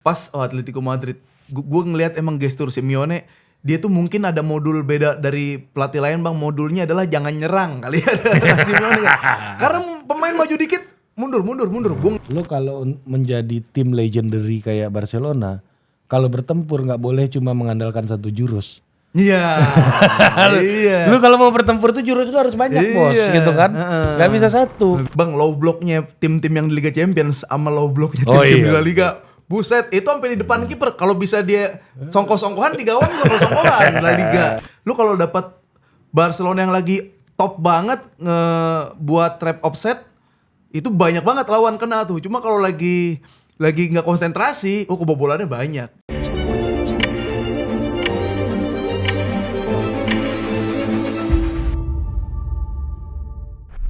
Pas Atletico Madrid, gue ngelihat emang gestur Simeone, dia tuh mungkin ada modul beda dari pelatih lain bang. Modulnya adalah jangan nyerang kali ya. Simeone, karena pemain maju dikit mundur. Lo kalau menjadi tim legendary kayak Barcelona, kalau bertempur nggak boleh cuma mengandalkan satu jurus. Iya. Iya. Lu kalau mau bertempur tuh jurus lu harus banyak bos, gitu kan? Gak bisa satu. Bang, low blocknya tim-tim yang di Liga Champions sama low blocknya Oh, tim-tim iya. di La Liga. Buset, itu sampai di depan kiper. Kalau bisa dia songkoh-songkohan di gawang juga songkohan La Liga. Lu kalau dapat Barcelona yang lagi top banget buat trap offset, itu banyak banget lawan kena tuh. Cuma kalau lagi nggak konsentrasi, kebobolannya banyak.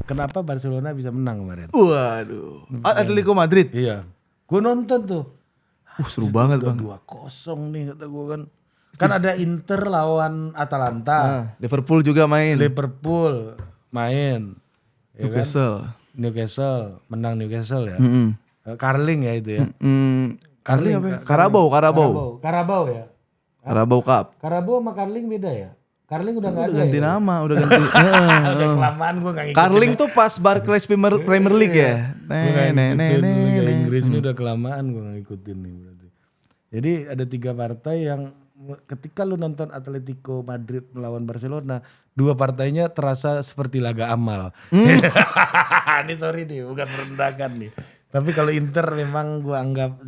Kenapa Barcelona bisa menang kemarin? Waduh, Atletico Madrid. Iya. Gue nonton tuh. Seru banget bang. 2-0 nih kata gue kan. Kan ada Inter lawan Atalanta. Liverpool juga main. Liverpool main. Ya kan? Newcastle. Menang Newcastle ya. Carling ya itu ya. Carling apa? Carabao ya. Carabao Cup. Carabao sama Carling beda ya? Carling udah gak ada Ganti ya? nama, udah ganti. Udah kelamaan gue gak ngikutin. Carling tuh pas Barclays Premier League ya. Gue gak ngikutin Liga Inggris ini udah kelamaan gue gak ngikutin nih berarti. Jadi ada 3 partai yang ketika lu nonton Atletico Madrid melawan Barcelona, 2 partainya terasa seperti laga amal. Ini sorry nih, bukan merendahkan nih. Tapi kalau Inter memang gue anggap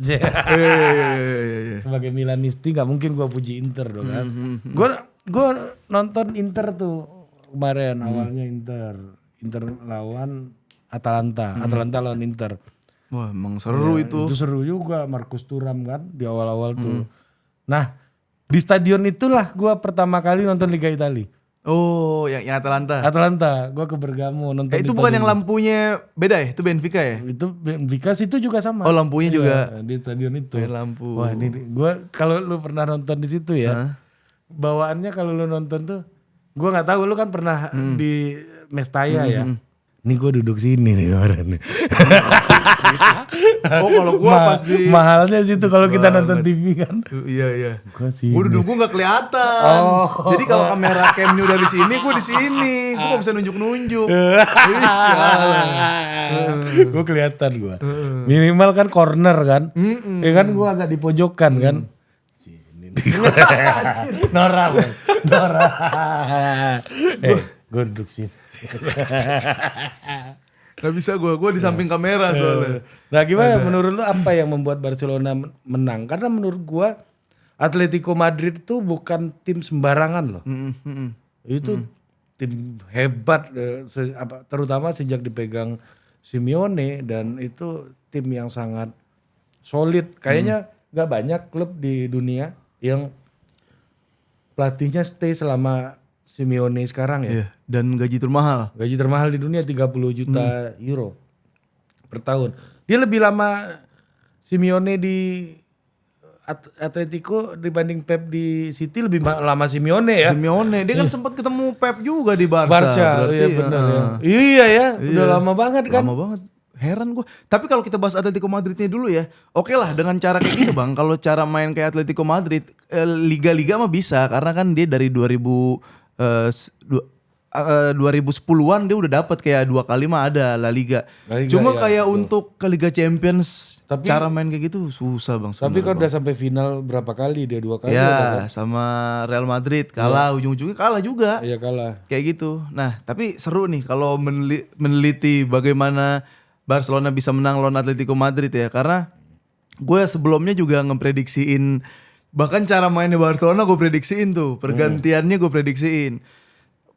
sebagai Milanisti gak mungkin gue puji Inter dong kan. Gue nonton Inter tuh kemarin awalnya Inter lawan Atalanta lawan Inter. Wah emang seru Ya, itu. Itu seru juga, Marcus Thuram kan di awal-awal tuh. Nah di stadion itulah gue pertama kali nonton Liga Italia. Oh yang Atalanta. Gue ke Bergamo nonton. Itu bukan yang lampunya beda ya? Itu Benfica ya? Itu Benfica itu juga sama. Oh lampunya juga. Di stadion itu. Main lampu. Wah ini gue kalau lu pernah nonton di situ ya. Bawaannya kalau lu nonton tuh, gue nggak tahu lu kan pernah di Mestaya ya. Nih gue duduk sini nih kemarin nih. Oh kalau gue pas di mahalnya situ kalau kita nonton TV kan. Iya. Gue Gue duduk gue nggak kelihatan. Jadi kalau kamera camnya udah di sini, gue di sini. Gue nggak bisa nunjuk-nunjuk. Gue kelihatan gue. Minimal kan corner kan. Ya kan gue agak di pojokan kan. Nora. Gue duduk sini. Gak bisa gue di samping kamera soalnya. Nah gimana menurut lu apa yang membuat Barcelona menang? Karena menurut gue Atletico Madrid tuh bukan tim sembarangan loh. Itu tim hebat, terutama sejak dipegang Simeone, dan itu tim yang sangat solid. Kayaknya gak banyak klub di dunia yang pelatihnya stay selama Simeone sekarang ya. Iya, dan gaji termahal. Gaji termahal di dunia 30 juta euro per tahun. Dia lebih lama Simeone di Atletico dibanding Pep di City, lebih lama Simeone ya. Simeone, dia kan sempat ketemu Pep juga di Barca. Iya benar ya. Iya ya, udah lama banget kan. Lama banget. Heran gue. Tapi kalau kita bahas Atletico Madridnya dulu ya. Oke lah dengan cara kayak gitu bang. Kalau cara main kayak Atletico Madrid, liga-liga mah bisa. Karena kan dia dari 2010-an dia udah dapat kayak 2 kali mah ada La Liga. Cuma ya, kayak betul. Untuk ke Liga Champions cara main kayak gitu susah bang. Tapi kan udah sampai final berapa kali dia 2 kali. Ya sama Real Madrid kalah, ujung-ujungnya kalah juga. Iya kalah. Kayak gitu. Nah tapi seru nih kalau meneliti bagaimana Barcelona bisa menang lawan Atletico Madrid ya. Karena gue sebelumnya juga ngeprediksiin, bahkan cara mainnya Barcelona gue prediksiin tuh. Pergantiannya gue prediksiin.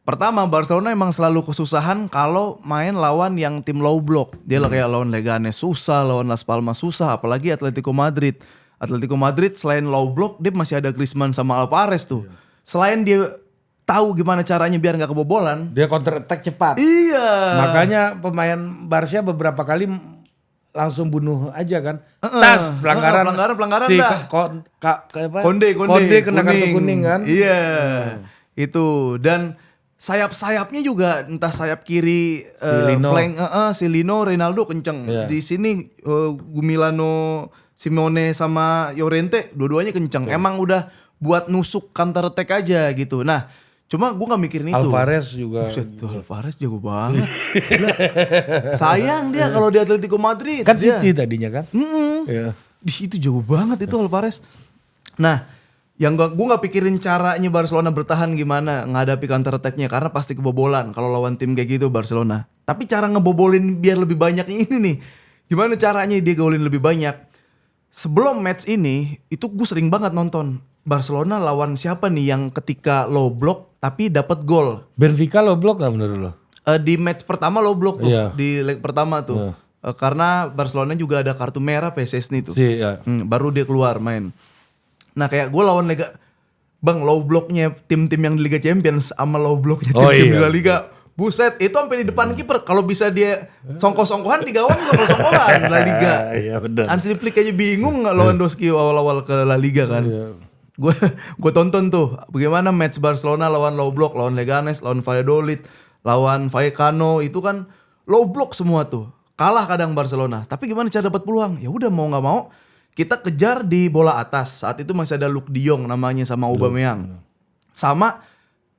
Pertama Barcelona emang selalu kesusahan kalau main lawan yang tim low block. Dia kayak lawan Leganes susah, lawan Las Palmas susah. Apalagi Atletico Madrid. Atletico Madrid selain low block dia masih ada Griezmann sama Alvarez tuh. Selain dia tahu gimana caranya biar gak kebobolan, dia counter attack cepat. Iya. Makanya pemain Barca beberapa kali langsung bunuh aja kan. Tas pelanggaran si dah. Konde kena kartu kuning kan. Iya. Itu dan sayap-sayapnya juga entah sayap kiri si Lino. Flank si Lino Ronaldo kenceng. Di sini Gumilano Simeone sama Llorente dua-duanya kenceng. Emang udah buat nusuk counter attack aja gitu. Nah, cuma gue nggak mikirin itu. Alvarez juga. Buset, tuh, Alvarez jago banget. Gila. Sayang dia kalau di Atletico Madrid. Kan dia. City tadinya kan. Iya. Di situ jago banget itu Alvarez. Nah, yang gue nggak pikirin caranya Barcelona bertahan gimana menghadapi counter attack-nya karena pasti kebobolan kalau lawan tim kayak gitu Barcelona. Tapi cara ngebobolin biar lebih banyak ini nih. Gimana caranya dia golin lebih banyak? Sebelum match ini itu gue sering banget nonton Barcelona lawan siapa nih yang ketika low block tapi dapat gol. Benfica low block gak menurut lo? Di match pertama low block tuh, Iya. di leg pertama tuh. Karena Barcelona juga ada kartu merah PSS nih tuh. Iya. Baru dia keluar main. Nah kayak gue lawan low blocknya tim-tim yang di Liga Champions sama low blocknya tim-tim di La Liga. Buset, itu sampai di depan kiper. Kalau bisa dia songkoh-songkohan di gawang songkoh-songkohan La Liga. Iya benar. Hansi Flick aja bingung nggak Lewandowski awal-awal ke La Liga kan. Gue tonton tuh bagaimana match Barcelona lawan low block, lawan Leganes, lawan Valladolid, lawan Vallecano itu kan low block semua tuh. Kalah kadang Barcelona. Tapi gimana cara dapat peluang? Ya udah mau nggak mau kita kejar di bola atas. Saat itu masih ada Luke de Jong namanya sama Aubameyang. Sama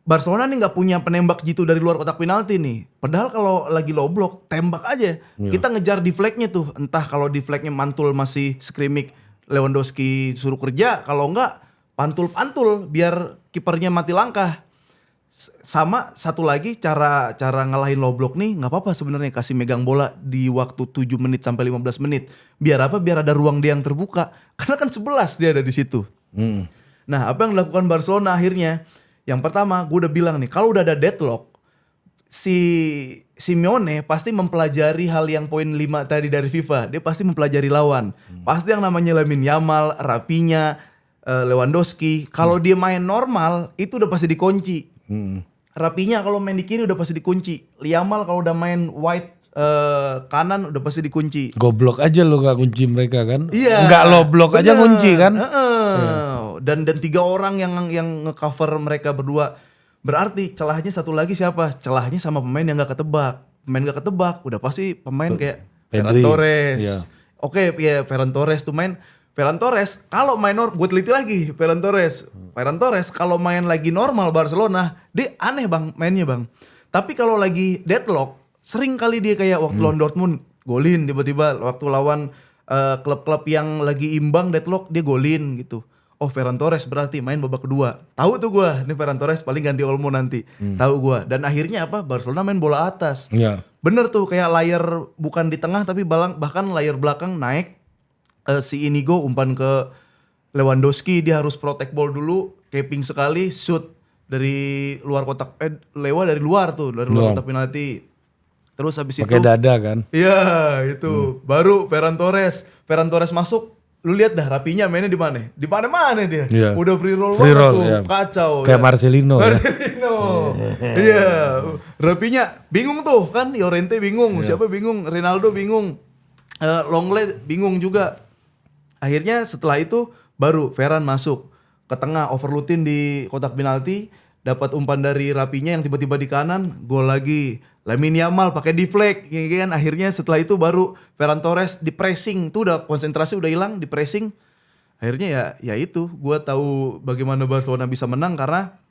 Barcelona nih nggak punya penembak jitu dari luar kotak penalti nih. Padahal kalau lagi low block tembak aja. Kita ngejar di flagnya tuh. Entah kalau di flagnya mantul masih skrimming Lewandowski suruh kerja. Kalau enggak pantul-pantul biar kipernya mati langkah. Sama satu lagi cara ngalahin low block nih nggak apa-apa sebenarnya kasih megang bola di waktu 7 menit sampai 15 menit. Biar apa? Biar ada ruang dia yang terbuka. Karena kan 11 dia ada di situ. Nah, apa yang dilakukan Barcelona akhirnya? Yang pertama, gue udah bilang nih, kalau udah ada deadlock, si Simeone pasti mempelajari hal yang poin 5 tadi dari FIFA. Dia pasti mempelajari lawan. Pasti yang namanya Lamine Yamal, Rafinha, Lewandowski, kalau dia main normal itu udah pasti dikunci. Rafinha kalau main di kiri udah pasti dikunci. Yamal kalau udah main wide kanan udah pasti dikunci. Goblok aja lo gak kunci mereka kan? Iya. Nggak low block aja kunci kan? Dan 3 orang yang nge-cover mereka berdua. Berarti celahnya satu lagi siapa? Celahnya sama pemain yang gak ketebak. Pemain gak ketebak udah pasti pemain kayak Ferran Torres. Iya. Oke, ya Ferran Torres tuh main. Ferran Torres kalau main gue teliti lagi Ferran Torres kalau main lagi normal Barcelona dia aneh bang mainnya bang. Tapi kalau lagi deadlock sering kali dia kayak waktu lawan Dortmund golin tiba-tiba, waktu lawan klub-klub yang lagi imbang deadlock dia golin gitu. Oh Ferran Torres berarti main babak kedua. Tahu tuh gue, ini Ferran Torres paling ganti Olmo nanti. Tahu gue. Dan akhirnya apa? Barcelona main bola atas. Iya. Bener tuh kayak layar bukan di tengah tapi bahkan layar belakang naik. Si Inigo umpan ke Lewandowski, dia harus protect ball dulu, caping sekali, shoot dari luar kotak lewat dari luar tuh, dari luar kotak penalti. Terus habis itu pakai dada kan? iya, itu. Baru Ferran Torres masuk. Lu lihat dah Rafinha mainnya di mana? Di mana dia? Iya. Udah free roll Free banget roll, tuh, iya. kacau. Kayak ya. Marcelino ya. Iya. Rafinha bingung tuh kan, Llorente bingung, siapa bingung, Ronaldo bingung. Longley bingung juga. Akhirnya setelah itu baru Ferran masuk ke tengah, overloadin di kotak penalti, dapat umpan dari Rafinha yang tiba-tiba di kanan, gol lagi. Lamine Yamal pakai deflect, ya kan? Akhirnya setelah itu baru Ferran Torres di pressing, tuh udah konsentrasi udah hilang di pressing. Akhirnya ya itu, gue tahu bagaimana Barcelona bisa menang karena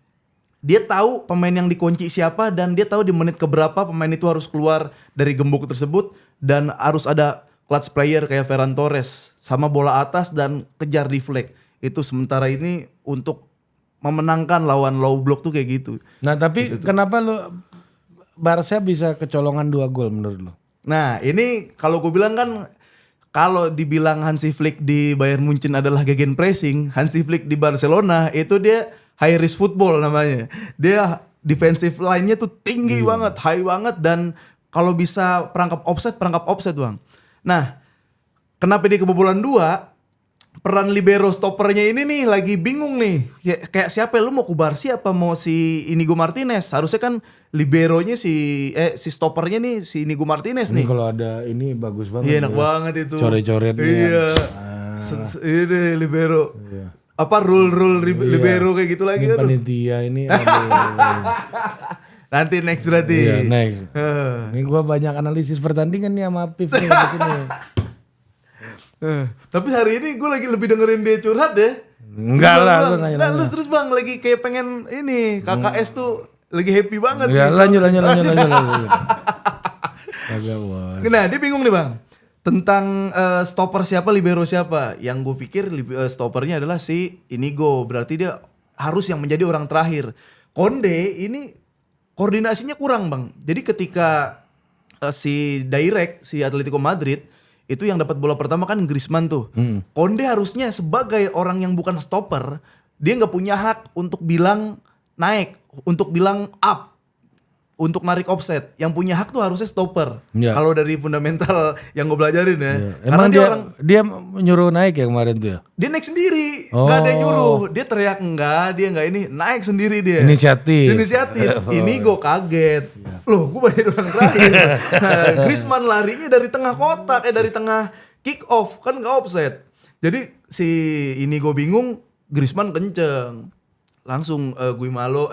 dia tahu pemain yang dikunci siapa dan dia tahu di menit keberapa pemain itu harus keluar dari gembok tersebut dan harus ada clutch player kayak Ferran Torres sama bola atas dan kejar deflect. Itu sementara ini untuk memenangkan lawan low block tuh kayak gitu. Nah tapi kenapa lo Barca bisa kecolongan 2 gol menurut lo? Nah ini kalau gue bilang kan, kalau dibilang Hansi Flick di Bayern Munchen adalah gegen pressing, Hansi Flick di Barcelona itu dia high risk football namanya. Dia defensive line-nya tuh tinggi banget, high banget, dan kalau bisa perangkap offset bang. Nah, kenapa dia kebobolan 2? Peran libero stoppernya ini nih lagi bingung nih. Kayak siapa? Lu mau Kubarsi apa mau si Inigo Martinez? Harusnya kan liberonya si stoppernya nih si Inigo Martinez Ini nih. kalau ada ini bagus banget. Iya enak banget itu. Coret-coretnya. Iya. Ini libero. Iya. Apa rule libero kayak gitu lagi Ini aduh. panitia ini. Aduh. Nanti next berarti. Iya, next. Ini gue banyak analisis pertandingan nih sama Pif nih di sini. Tapi hari ini gue lagi lebih dengerin dia curhat ya. Enggak lah, lu nanya. Nah, lu terus bang lagi kayak pengen ini KKS tuh lagi happy banget. Ya nih. lanjut. Agak bos. Nah dia bingung nih bang tentang stopper siapa, libero siapa. Yang gue pikir stoppernya adalah si Inigo. Berarti dia harus yang menjadi orang terakhir. Konde ini koordinasinya kurang bang. Jadi ketika si Atletico Madrid itu yang dapat bola pertama kan Griezmann tuh. Konde harusnya sebagai orang yang bukan stopper, dia nggak punya hak untuk bilang naik, untuk bilang up, untuk narik offset. Yang punya hak tuh harusnya stopper. Ya. Kalau dari fundamental yang gue pelajarin ya. Ya. Karena Emang dia menyuruh naik ya kemarin tuh ya? dia naik sendiri, nggak ada yang nyuruh. Dia teriak dia nggak ini, naik sendiri dia. Inisiatif. Ini gue kaget. Loh, gue banyak orang terakhir. Nah, Griezmann larinya dari tengah kotak, dari tengah kick off, kan nggak offset. Jadi si ini gue bingung, Griezmann kenceng. Langsung Guimalo,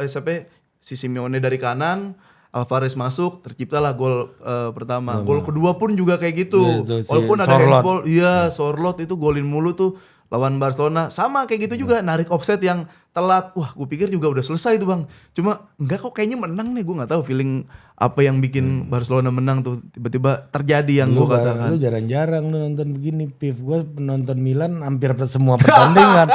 si Simeone dari kanan, Alvarez masuk, terciptalah gol pertama. Gol kedua pun juga kayak gitu. Itu, Walaupun ada Sorloth. handsball, iya Sorloth itu golin mulu tuh lawan Barcelona. Sama kayak gitu juga, narik offset yang telat. Wah, gue pikir juga udah selesai tuh bang. Cuma enggak kok kayaknya menang nih. Gue nggak tahu feeling apa yang bikin Barcelona menang tuh. Tiba-tiba terjadi yang gue katakan. Lu jarang-jarang lu nonton begini, Pif. Gue penonton Milan hampir semua pertandingan.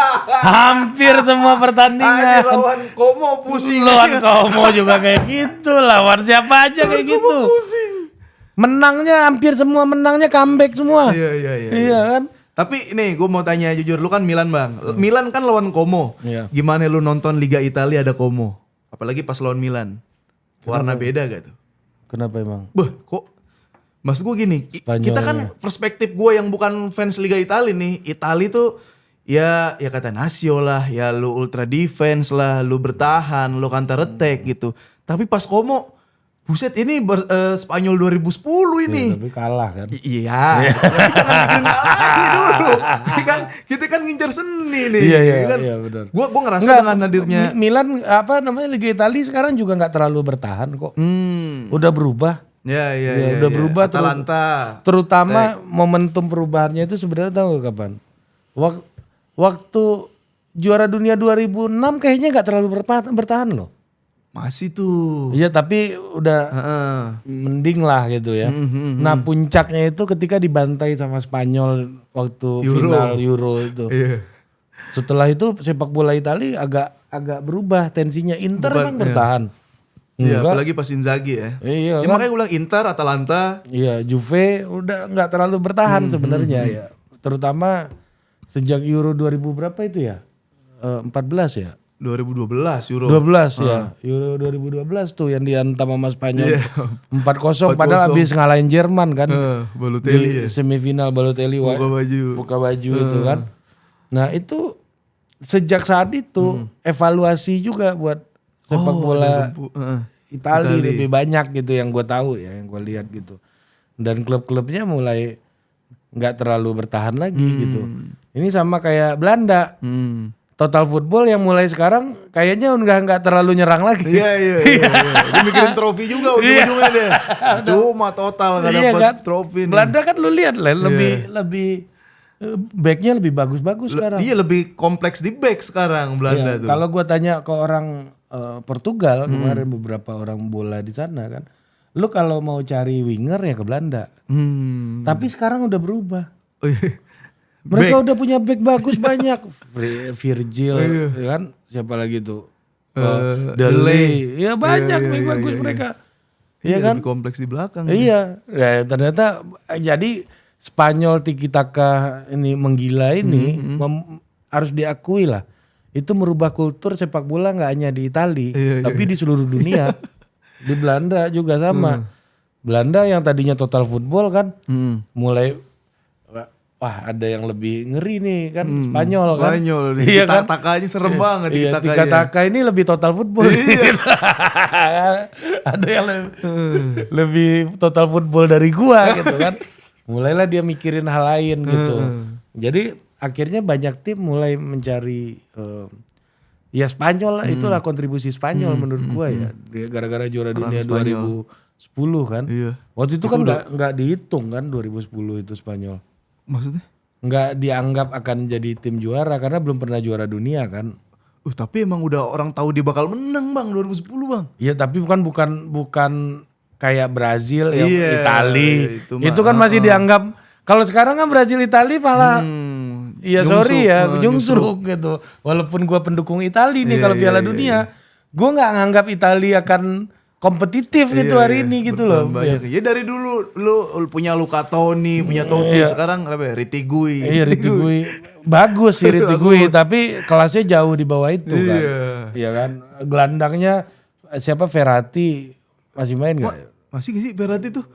Hampir semua pertandingan. Lawan Como pusing. Lawan Como juga kayak gitu. Lawan siapa aja kayak gitu. Pusing. Menangnya hampir semua, menangnya comeback semua. Iya. Iya kan? Tapi nih gue mau tanya jujur, lu kan Milan bang. Milan kan lawan Como. Iya. Gimana lu nonton Liga Italia ada Como? Apalagi pas lawan Milan. Warna beda gak tuh? Kenapa emang? Kok? Maksud gue gini, kita kan perspektif gue yang bukan fans Liga Italia nih. Italia tuh ya kata Nasio lah, ya lu ultra defense lah, lu bertahan, lu counter attack gitu. Tapi pas Como, buset ini Spanyol 2010 ini. Tapi kalah kan. Iya, tapi jangan bikin lagi dulu. Kita kan ngincer seni nih. Iya benar. Gua ngerasa dengan hadirnya Milan Liga Italia sekarang juga nggak terlalu bertahan kok. Udah berubah. Ya, Udah berubah. Atalanta. Terutama momentum perubahannya itu sebenarnya tahu gak kapan? Waktu juara dunia 2006 kayaknya nggak terlalu bertahan loh. Masih tuh. Iya tapi udah mending lah gitu ya. Nah puncaknya itu ketika dibantai sama Spanyol waktu final Euro itu. Iya. Setelah itu sepak bola Italia agak berubah tensinya. Inter emang bertahan. Iya, apalagi pas Inzaghi ya. Iya Ya, kan? makanya gue bilang Inter, Atalanta. Iya, Juve udah nggak terlalu bertahan sebenarnya ya. Terutama sejak Euro 2000 berapa itu ya? 14 ya? 2012 Euro. 12 ya. Euro 2012 tuh yang dihantam sama Spanyol. Iya. 4-0 padahal habis ngalahin Jerman kan. Balotelli Di ya. semifinal Balotelli buka baju itu kan. Nah, itu sejak saat itu evaluasi juga buat sepak bola Italia lebih banyak gitu yang gue tahu ya, yang gue lihat gitu. Dan klub-klubnya mulai nggak terlalu bertahan lagi gitu. Ini sama kayak Belanda. Total Football yang mulai sekarang kayaknya nggak terlalu nyerang lagi. Iya. Dia mikirin trofi juga ujung-ujungnya deh. Cuma total nggak dapat trofi. Belanda kan lu lihat lah lebih backnya lebih bagus-bagus sekarang. Iya, lebih kompleks di back sekarang Belanda tuh. Kalau gue tanya ke orang Portugal kemarin beberapa orang bola di sana kan, lu kalau mau cari winger ya ke Belanda. Tapi sekarang udah berubah. Oh, iya. Mereka udah punya back bagus banyak. Virgil, ya kan? Siapa lagi tuh? Dele. Ya banyak back bagus mereka. Iya kan? lebih kompleks di belakang. Iya. Ya, ternyata jadi Spanyol tiki taka ini menggila ini harus diakui lah. Itu merubah kultur sepak bola nggak hanya di Italia, tapi di seluruh dunia. Di Belanda juga sama. Belanda yang tadinya total football kan, mulai wah ada yang lebih ngeri nih kan Spanyol kan. Spanyol, iya kan? Takanya serem banget. Iya, tiki-taka ini lebih total football. Ada yang lebih total football dari gua gitu kan. Mulailah dia mikirin hal lain gitu. Jadi akhirnya banyak tim mulai mencari ya Spanyol lah, itulah kontribusi Spanyol menurut gua ya. Gara-gara juara dunia Spanyol. 2010 kan. Iya. Waktu itu kan nggak dihitung kan 2010 itu Spanyol. Maksudnya? nggak dianggap akan jadi tim juara karena belum pernah juara dunia kan. Tapi emang udah orang tahu dia bakal menang bang 2010 bang. Iya tapi bukan kayak Brazil yang Iya, Itali. itu Itu, mah, kan masih dianggap kalau sekarang kan Brazil Itali malah iya sorry ya nyungsruk gitu. Walaupun gua pendukung Itali nih kalau Piala Dunia, gua nggak nganggap Itali akan kompetitif gitu hari ini gitu loh. Banyak. Ya dari dulu lu punya Luca Toni, punya Totti, sekarang apa ya? Riti Gui. Iya Riti Gui. Bagus sih Riti Gui tapi kelasnya jauh di bawah itu kan. Iya kan. Gelandangnya siapa Verratti masih main enggak? Masih gak sih Verratti tuh?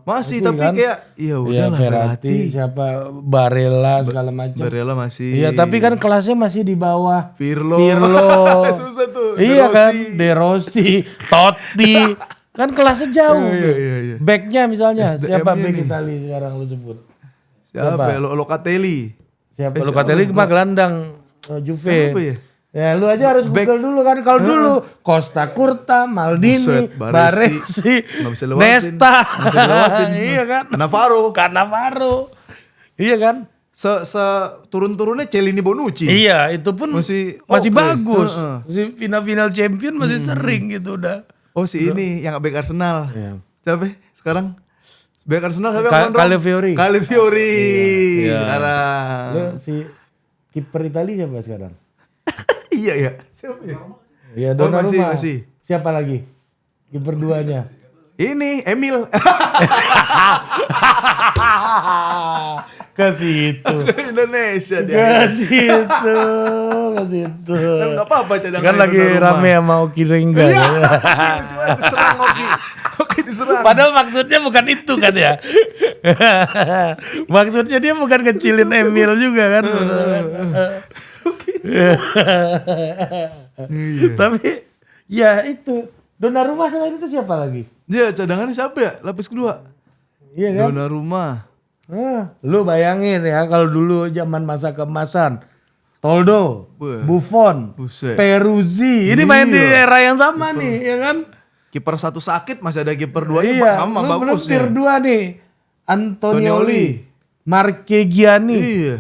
Masih tapi kan? kayak ya udah lah Verratti, siapa Barella segala macam. Barella masih. Iya, tapi kan kelasnya masih di bawah Pirlo. Susah tuh. Iya kan, De Rossi, Totti. Kan kelasnya jauh. Iya. Backnya misalnya siapa back nih. Itali sekarang lu sebut? Siapa ya? Locatelli. Siapa? Locatelli mah gelandang Juve. Siapa ya? Ya lu aja harus Google dulu kan. Kalau dulu Costa Curta, Maldini, Buset, Baresi. Baresi, Nggak bisa lewatin. Nesta. Nggak bisa dilewatin. Iya kan? Cannavaro. Iya kan? Turun-turunnya Cellini Bonucci. Iya, itu pun Masih masih oke. bagus. Masih final champion masih sering gitu udah. Oh si ini yang back Arsenal. Iya. Siapa ya sekarang? Back Arsenal siapa yang ngondong? Calafiori. Calafiori. Iya. Sekarang. Lu si kiper Italia siapa sekarang? Iya ya. Siapa ya? Ya Donnarumma. masih. Siapa lagi? Kiper duanya. Ini Emil. Ke situ. Indonesia dia. Ke situ. Ke situ. Kan nggak apa-apa cadangan. Kan lagi rame sama Oki Ringga. Iya. Ya. Diserang Oki. Oki diserang. Padahal maksudnya bukan itu kan ya. Maksudnya dia bukan kecilin Emil juga kan. Tapi ya itu Donnarumma selain itu siapa lagi? Dia cadangannya siapa ya? Lapis kedua. Iya kan? Donnarumma. Lu bayangin ya kalau dulu zaman masa keemasan Toldo, Buffon, Buset. Peruzzi, ini main di era yang sama nih, ya kan? Kiper satu sakit masih ada kiper duanya Iya, sama lu belum bagusnya. tier 2 nih. Antonioli, Tonioli. Marchegiani, Iya.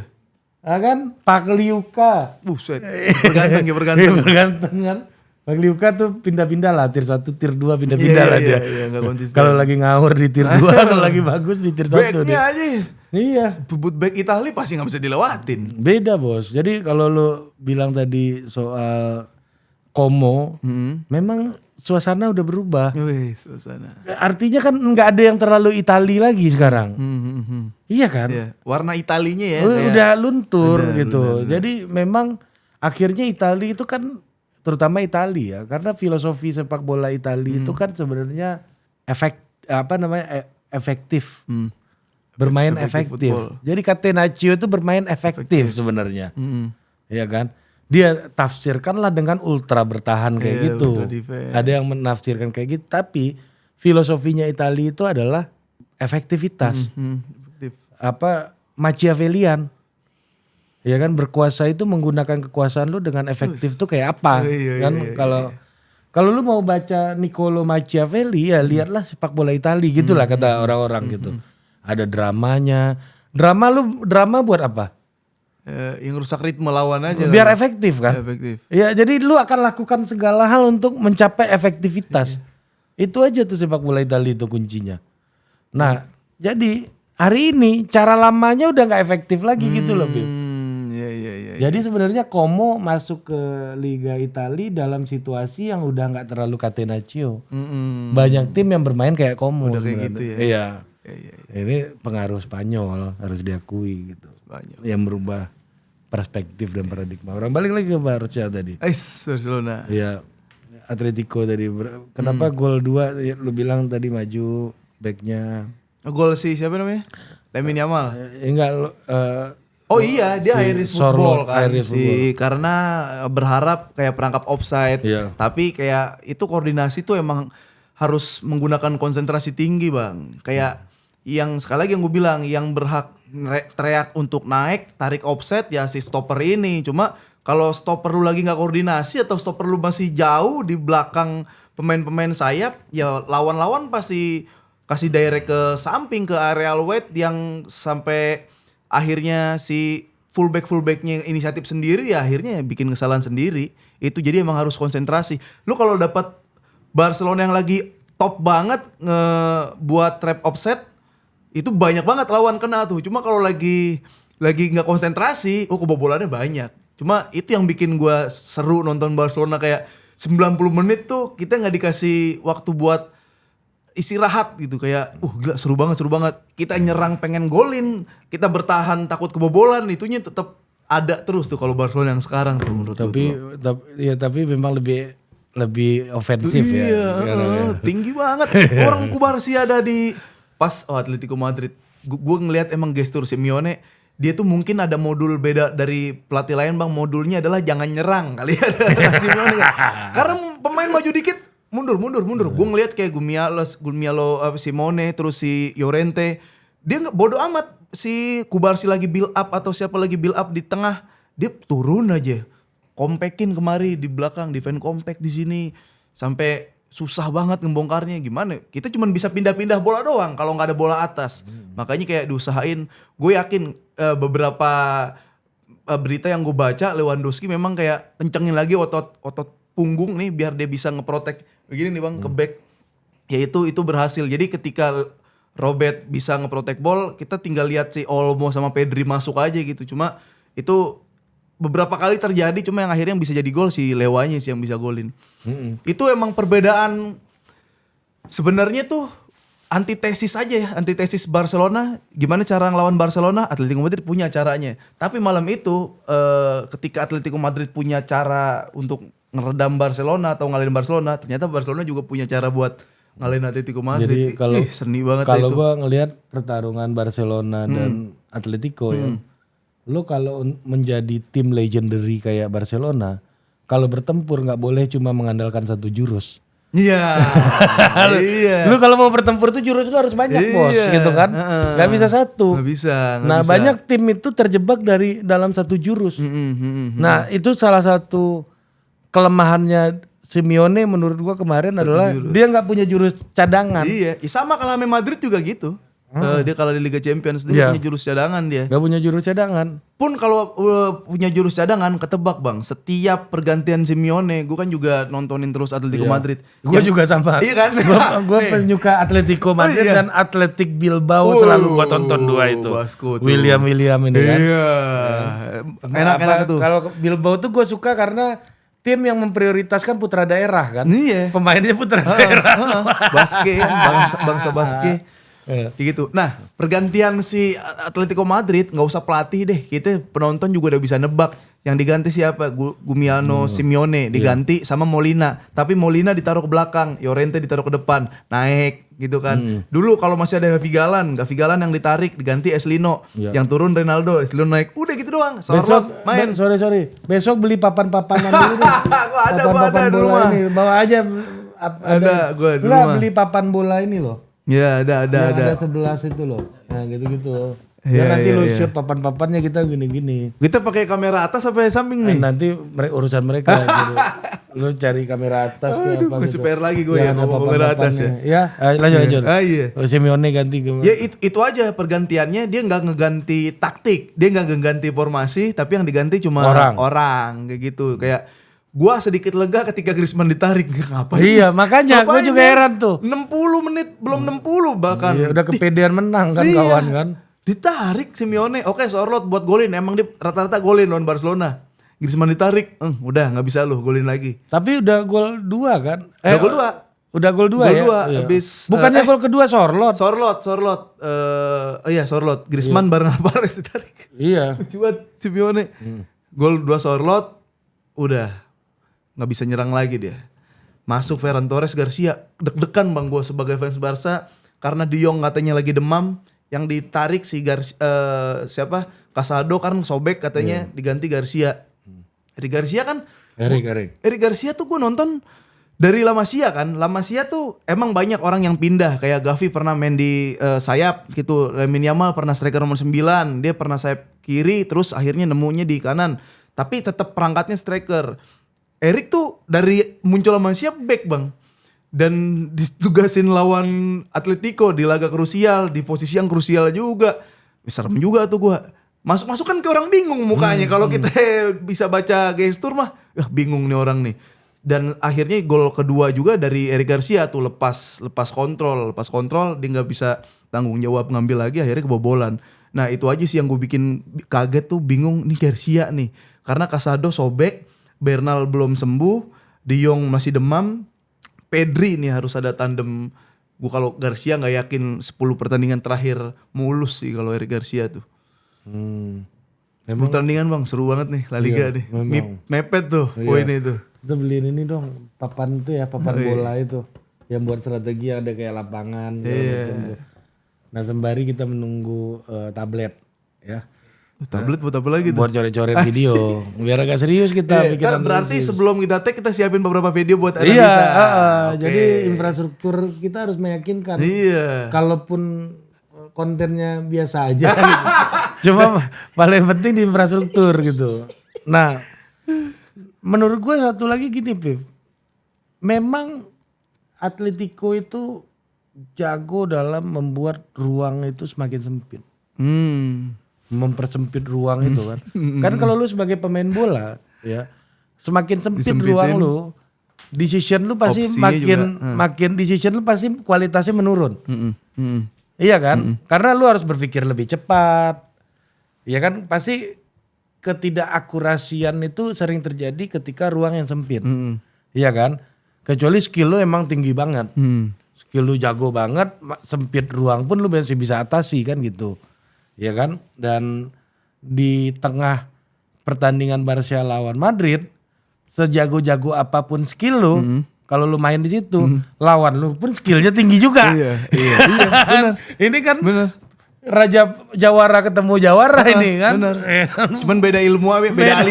ya kan? Pagliuca. Buset. Berganteng kiper Iya, ganteng. bergantung kan. Pagliuca tuh pindah-pindah lah, tier 1, tier 2 pindah-pindah lah dia. Iya, nggak konsisten. Kalau lagi ngawur di tier 2, kalau lagi bagus di tier 1 Backnya dia. aja. Iya. Bubut back Itali pasti nggak bisa dilewatin. Beda bos. Jadi kalau lu bilang tadi soal Como, memang suasana udah berubah. Wih, suasana. Artinya kan nggak ada yang terlalu Itali lagi sekarang. Iya kan? Iya. Warna Italinya ya. Udah luntur gitu. benar. Jadi memang akhirnya Itali itu kan, terutama Itali ya, karena filosofi sepak bola Itali itu kan sebenarnya efektif. Bermain efektif. football. Jadi Catenaccio itu bermain efektif sebenarnya. Iya kan? Dia tafsirkanlah dengan ultra bertahan kayak Iya, gitu. ultra defense. Ada yang menafsirkan kayak gitu, tapi filosofinya Italia itu adalah efektivitas. Efektif. Machiavellian. Ya kan, berkuasa itu menggunakan kekuasaan lu dengan efektif tuh kayak apa? Iya, Kan kalau lu mau baca Niccolo Machiavelli ya lihatlah sepak bola Italia gitulah kata orang-orang gitu. Ada dramanya. Drama buat apa? Yang rusak ritme lawan aja. Biar efektif kan? Efektif. Ya jadi lu akan lakukan segala hal untuk mencapai efektivitas. Itu aja tuh sepak bola Italia itu kuncinya. Nah jadi hari ini cara lamanya udah gak efektif lagi gitu loh Bim. Iya. Jadi sebenarnya Como masuk ke Liga Italia dalam situasi yang udah gak terlalu Catenaccio. Banyak tim yang bermain kayak Como. Udah kayak sebenarnya. gitu ya. Iya. Iya. Ini pengaruh Spanyol harus diakui gitu. Spanyol. Yang merubah perspektif dan paradigma. Orang balik lagi ke Barca tadi. Barcelona. Iya. Atletico tadi. Kenapa gol 2 ya, lu bilang tadi maju backnya. Gol si siapa namanya? Lamine Yamal. Enggak Oh iya, dia Irish Sorloth, football kan Irish sih, karena berharap kayak perangkap offside. Iya. Tapi kayak itu koordinasi tuh emang harus menggunakan konsentrasi tinggi bang. Kayak yang sekali lagi yang gue bilang, yang berhak teriak untuk naik, tarik offside ya si stopper ini. Cuma kalau stopper lu lagi nggak koordinasi atau stopper lu masih jauh di belakang pemain-pemain sayap, ya lawan-lawan pasti kasih direct ke samping ke areal weight yang sampai akhirnya si fullbacknya inisiatif sendiri, ya akhirnya bikin kesalahan sendiri. Itu jadi emang harus konsentrasi. Lu kalau dapat Barcelona yang lagi top banget buat trap offset, itu banyak banget lawan kena tuh. Cuma kalau lagi nggak konsentrasi, kebobolannya banyak. Cuma itu yang bikin gua seru nonton Barcelona, kayak 90 menit tuh kita nggak dikasih waktu buat istirahat gitu, kayak gila seru banget. Kita nyerang pengen golin, kita bertahan takut kebobolan, itunya tetap ada terus tuh kalau Barcelona yang sekarang tuh menurut gue. Tapi memang lebih ofensif ya sekarang ya. Tinggi banget. Orang Kubarsi ada di pas Atletico Madrid. Gue ngelihat emang gestur Simeone, dia tuh mungkin ada modul beda dari pelatih lain bang. Modulnya adalah jangan nyerang kali ya. Karena pemain maju dikit mundur. Gue ngeliat kayak Gumialo Simone, terus si Llorente, dia nggak bodo amat si Kubarsi lagi build up atau siapa lagi build up di tengah, dia turun aja, kompekin kemari di belakang, defend compact di sini, sampai susah banget ngebongkarnya. Gimana? Kita cuma bisa pindah-pindah bola doang kalau nggak ada bola atas. Makanya kayak diusahain. Gue yakin beberapa berita yang gue baca, Lewandowski memang kayak kencengin lagi otot punggung nih biar dia bisa ngeprotek begini nih bang ke back. Ya itu berhasil. Jadi ketika Robert bisa ngeprotek ball, kita tinggal lihat si Olmo sama Pedri masuk aja gitu. Cuma itu beberapa kali terjadi, cuma yang akhirnya yang bisa jadi gol si Lewanya sih yang bisa golin. Itu emang perbedaan sebenarnya tuh antitesis aja ya, antitesis Barcelona. Gimana cara ngelawan Barcelona, Atletico Madrid punya caranya. Tapi malam itu ketika Atletico Madrid punya cara untuk ngeredam Barcelona atau ngalahin Barcelona, ternyata Barcelona juga punya cara buat ngalahin Atletico Madrid. Jadi seni banget kalau itu. gue ngelihat pertarungan Barcelona dan Atletico ya, lo kalau menjadi tim legendary kayak Barcelona, kalau bertempur nggak boleh cuma mengandalkan satu jurus. Iya. Iya. Lu kalau mau bertempur tuh jurus lu harus banyak bos, gitu kan? Gak bisa satu. Gak bisa. Nah banyak tim itu terjebak dalam satu jurus. Nah itu salah satu kelemahannya Simeone menurut gua kemarin adalah dia nggak punya jurus cadangan. Iya, sama kalau sama Madrid juga gitu. Dia kalau di Liga Champions dia punya jurus cadangan dia. Gak punya jurus cadangan. Pun kalau punya jurus cadangan, ketebak bang. Setiap pergantian Simeone, gue kan juga nontonin terus Atletico Madrid. Gue juga sama. Iya kan? Gue penyuka Atletico Madrid dan Athletic Bilbao selalu gue tonton dua itu. William ini kan. Iya. Enak-enak tuh. Kalau Bilbao tuh gue suka karena tim yang memprioritaskan putra daerah kan. Iya. Pemainnya putra daerah. Basque, bangsa Basque. Kayak gitu. Nah, pergantian si Atletico Madrid nggak usah pelatih deh. Kita penonton juga udah bisa nebak. Yang diganti siapa? Gumiano Simeone diganti sama Molina. Tapi Molina ditaruh ke belakang, Llorente ditaruh ke depan. Naik gitu kan. Dulu kalau masih ada Gavi Galan yang ditarik diganti Eslino. Yang turun Ronaldo, Eslino naik. Udah gitu doang. Sorlot main. Sorry. Besok beli papan-papanan dulu nih. Gua ada di rumah. Ini. Bawa aja. Ada gua di rumah. Beli papan bola ini loh. Ya ada. Ada 11 itu loh. Nah gitu-gitu. Nanti lu shoot papan-papannya kita gini-gini. Kita pakai kamera atas sampai samping nih. Nanti urusan mereka. Gitu. Lu cari kamera atas kayak apa gitu. gitu. lagi gue ya kamera atas ya. Ya, lanjut. Iya. Simeone ganti Ya itu aja pergantiannya, dia nggak ngeganti taktik, dia nggak ngeganti formasi, tapi yang diganti cuma orang kayak gitu. Kayak gua sedikit lega ketika Griezmann ditarik. Ngapain? Iya, makanya gua juga heran tuh. 60 menit, belum 60 bahkan. Iya, udah kepedean menang kan kawan kan. Ditarik Simeone. Oke, Sorlot buat golin. Emang dia rata-rata golin lawan Barcelona. Griezmann ditarik, udah nggak bisa lu golin lagi. Tapi udah gol 2 kan? Udah gol 2. Udah gol 2 ya? Iya. Abis, bukannya gol kedua Sorlot. Sorlot. Sorlot. Griezmann bareng Alvarez ditarik. Iya. Coba Simeone. Gol 2 Sorlot, udah nggak bisa nyerang lagi dia. Masuk Ferran Torres, Garcia. Deg-degan bang gue sebagai fans Barca karena De Jong katanya lagi demam. Yang ditarik si Casado kan sobek katanya, diganti Garcia. Eric Garcia tuh gue nonton dari La Masia kan. La Masia tuh emang banyak orang yang pindah. Kayak Gavi pernah main di sayap gitu. Lamine Yamal pernah striker nomor 9. Dia pernah sayap kiri terus akhirnya nemunya di kanan. Tapi tetap perangkatnya striker. Eric tuh dari muncul La Masia back bang. Dan ditugasin lawan Atletico di laga krusial, di posisi yang krusial juga. serem juga tuh gue. Masuk kan ke orang bingung mukanya. Kalau kita bisa baca gestur mah, bingung nih orang nih. Dan akhirnya gol kedua juga dari Eric Garcia tuh lepas kontrol dia nggak bisa tanggung jawab ngambil lagi, akhirnya kebobolan. Nah itu aja sih yang gue bikin kaget tuh, bingung nih Garcia nih. Karena Casado sobek, Bernal belum sembuh, De Jong masih demam, Pedri nih harus ada tandem. Gue kalau Garcia nggak yakin 10 pertandingan terakhir mulus sih kalau Eric Garcia tuh. 10 pertandingan bang, seru banget nih La Liga nih. Mepet tuh poinnya itu. Kita beliin ini dong, papan itu ya, papan bola itu. Yang buat strategi yang ada kayak lapangan. Macam tuh. Nah sembari kita menunggu tablet ya. Tablet buat apa lagi tuh? Buat coret-coret video. Biar agak serius kita pikiran. Berarti sebelum kita tag kita siapin beberapa video buat analisa. Jadi infrastruktur kita harus meyakinkan. Iya. Kalaupun kontennya biasa aja gitu. Cuma paling penting di infrastruktur gitu. Nah, menurut gue satu lagi gini, Pip. Memang Atletico itu jago dalam membuat ruang itu semakin sempit. Mempersempit ruang itu kan. Kan kalau lu sebagai pemain bola ya, semakin sempit ruang lu, decision lu pasti makin decision lu pasti kualitasnya menurun. Iya kan? Karena lu harus berpikir lebih cepat. Iya kan? Pasti ketidakakurasian itu sering terjadi ketika ruang yang sempit. Iya kan? Kecuali skill lu emang tinggi banget. Skill lu jago banget, sempit ruang pun lu masih bisa atasi kan gitu. Iya kan? Dan di tengah pertandingan Barca lawan Madrid, sejago-jago apapun skill lu, kalau lu main di situ, lawan lu pun skillnya tinggi juga. Iya, benar. Ini kan Raja Jawara ketemu Jawara ini kan. Benar. Cuman beda ilmu, beda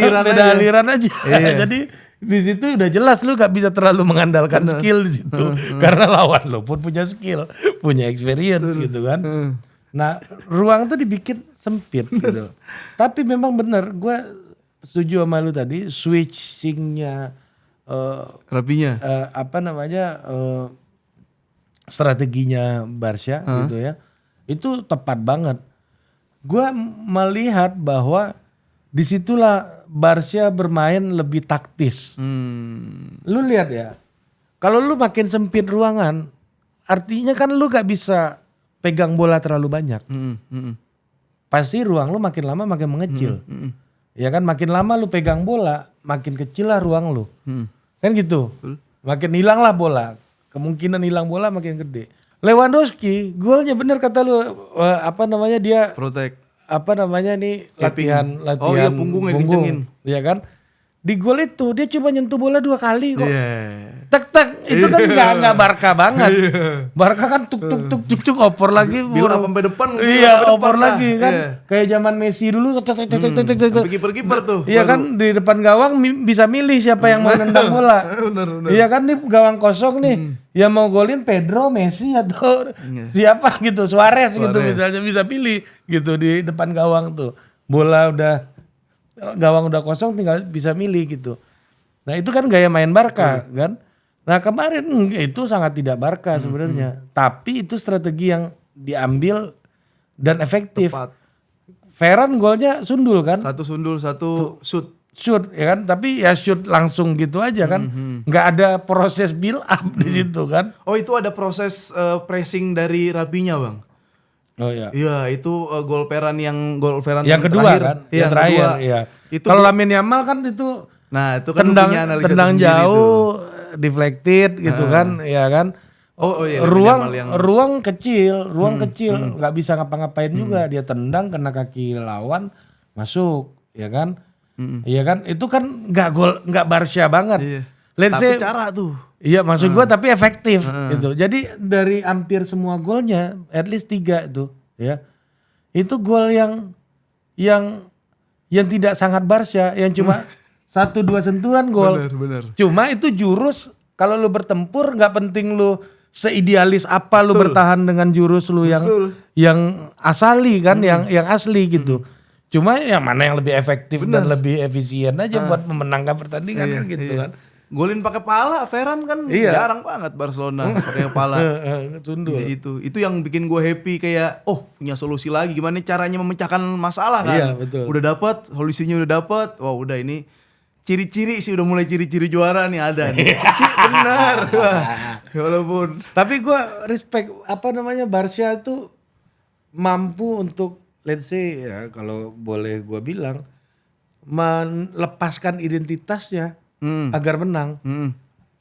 aliran aja. Jadi di situ udah jelas lu gak bisa terlalu mengandalkan skill di situ. Karena lawan lu pun punya skill, punya experience gitu kan. Nah, ruang tuh dibikin sempit gitu. Tapi memang benar, gue setuju sama lu tadi, switchingnya Rapinya. Strateginya Barca gitu ya. Itu tepat banget. Gue melihat bahwa disitulah Barca bermain lebih taktis. Lu lihat ya, kalau lu makin sempit ruangan, artinya kan lu gak bisa pegang bola terlalu banyak. Pasti ruang lu makin lama makin mengecil. Ya kan, makin lama lu pegang bola, makin kecil lah ruang lu. Kan gitu. Makin hilang lah bola. Kemungkinan hilang bola makin gede. Lewandowski, golnya bener kata lu, dia protect. Latihan punggungnya dikencengin. Iya kan? Di gol itu dia cuma nyentuh bola 2 kali kok. Tek Itu kan nggak Barca banget. Barca kan tuk opor lagi. Bila sampai depan. Iya, opor lagi kan. Kayak zaman Messi dulu. Sampai kiper tuh. Iya kan, di depan gawang bisa milih siapa yang mau nendang bola. Benar. Iya kan, nih gawang kosong nih. Yang mau golin Pedro, Messi atau siapa gitu, Suarez gitu misalnya, bisa pilih gitu di depan gawang tuh. Bola gawang udah kosong, tinggal bisa milih gitu. Nah itu kan gaya main Barca kan. Nah kemarin itu sangat tidak Barca sebenarnya. Tapi itu strategi yang diambil dan efektif. Tepat. Ferran golnya sundul kan. Satu sundul, satu shoot ya kan. Tapi ya shoot langsung gitu aja kan. Nggak ada proses build up di situ kan. Oh itu ada proses pressing dari Rapinya bang. Oh iya. Iya itu gol Ferran yang kedua terakhir. Kan. Yang terakhir. Iya. Kalau Lamine Yamal kan itu. Nah itu kan tendang jauh, deflected gitu kan, ya kan. Ruang kecil, nggak bisa ngapa-ngapain juga. Dia tendang kena kaki lawan, masuk, ya kan. Iya kan, itu kan nggak Barca banget. Iya. Tapi cara tuh. Iya maksud gue tapi efektif gitu. Jadi dari hampir semua golnya, at least 3 itu, ya. Itu gol yang tidak sangat Barca, yang cuma 1-2 sentuhan gol. Bener. Cuma itu jurus, kalau lu bertempur nggak penting lu seidealis apa lu bertahan dengan jurus lu yang asali kan, yang asli gitu. Cuma yang mana yang lebih efektif dan lebih efisien aja buat memenangkan pertandingan kan gitu kan. Golin pakai pala, Ferran kan Iya. jarang banget Barcelona pakai pala. Sundul. Ya, itu yang bikin gue happy kayak punya solusi lagi gimana caranya memecahkan masalah kan. Iya, betul. Udah dapat, solusinya udah dapat. Wah, udah ini ciri-ciri sih udah mulai ciri-ciri juara nih ada nih. Benar. Wah, walaupun Tapi gue respect Barca itu mampu untuk let's say ya kalau boleh gue bilang melepaskan identitasnya agar menang.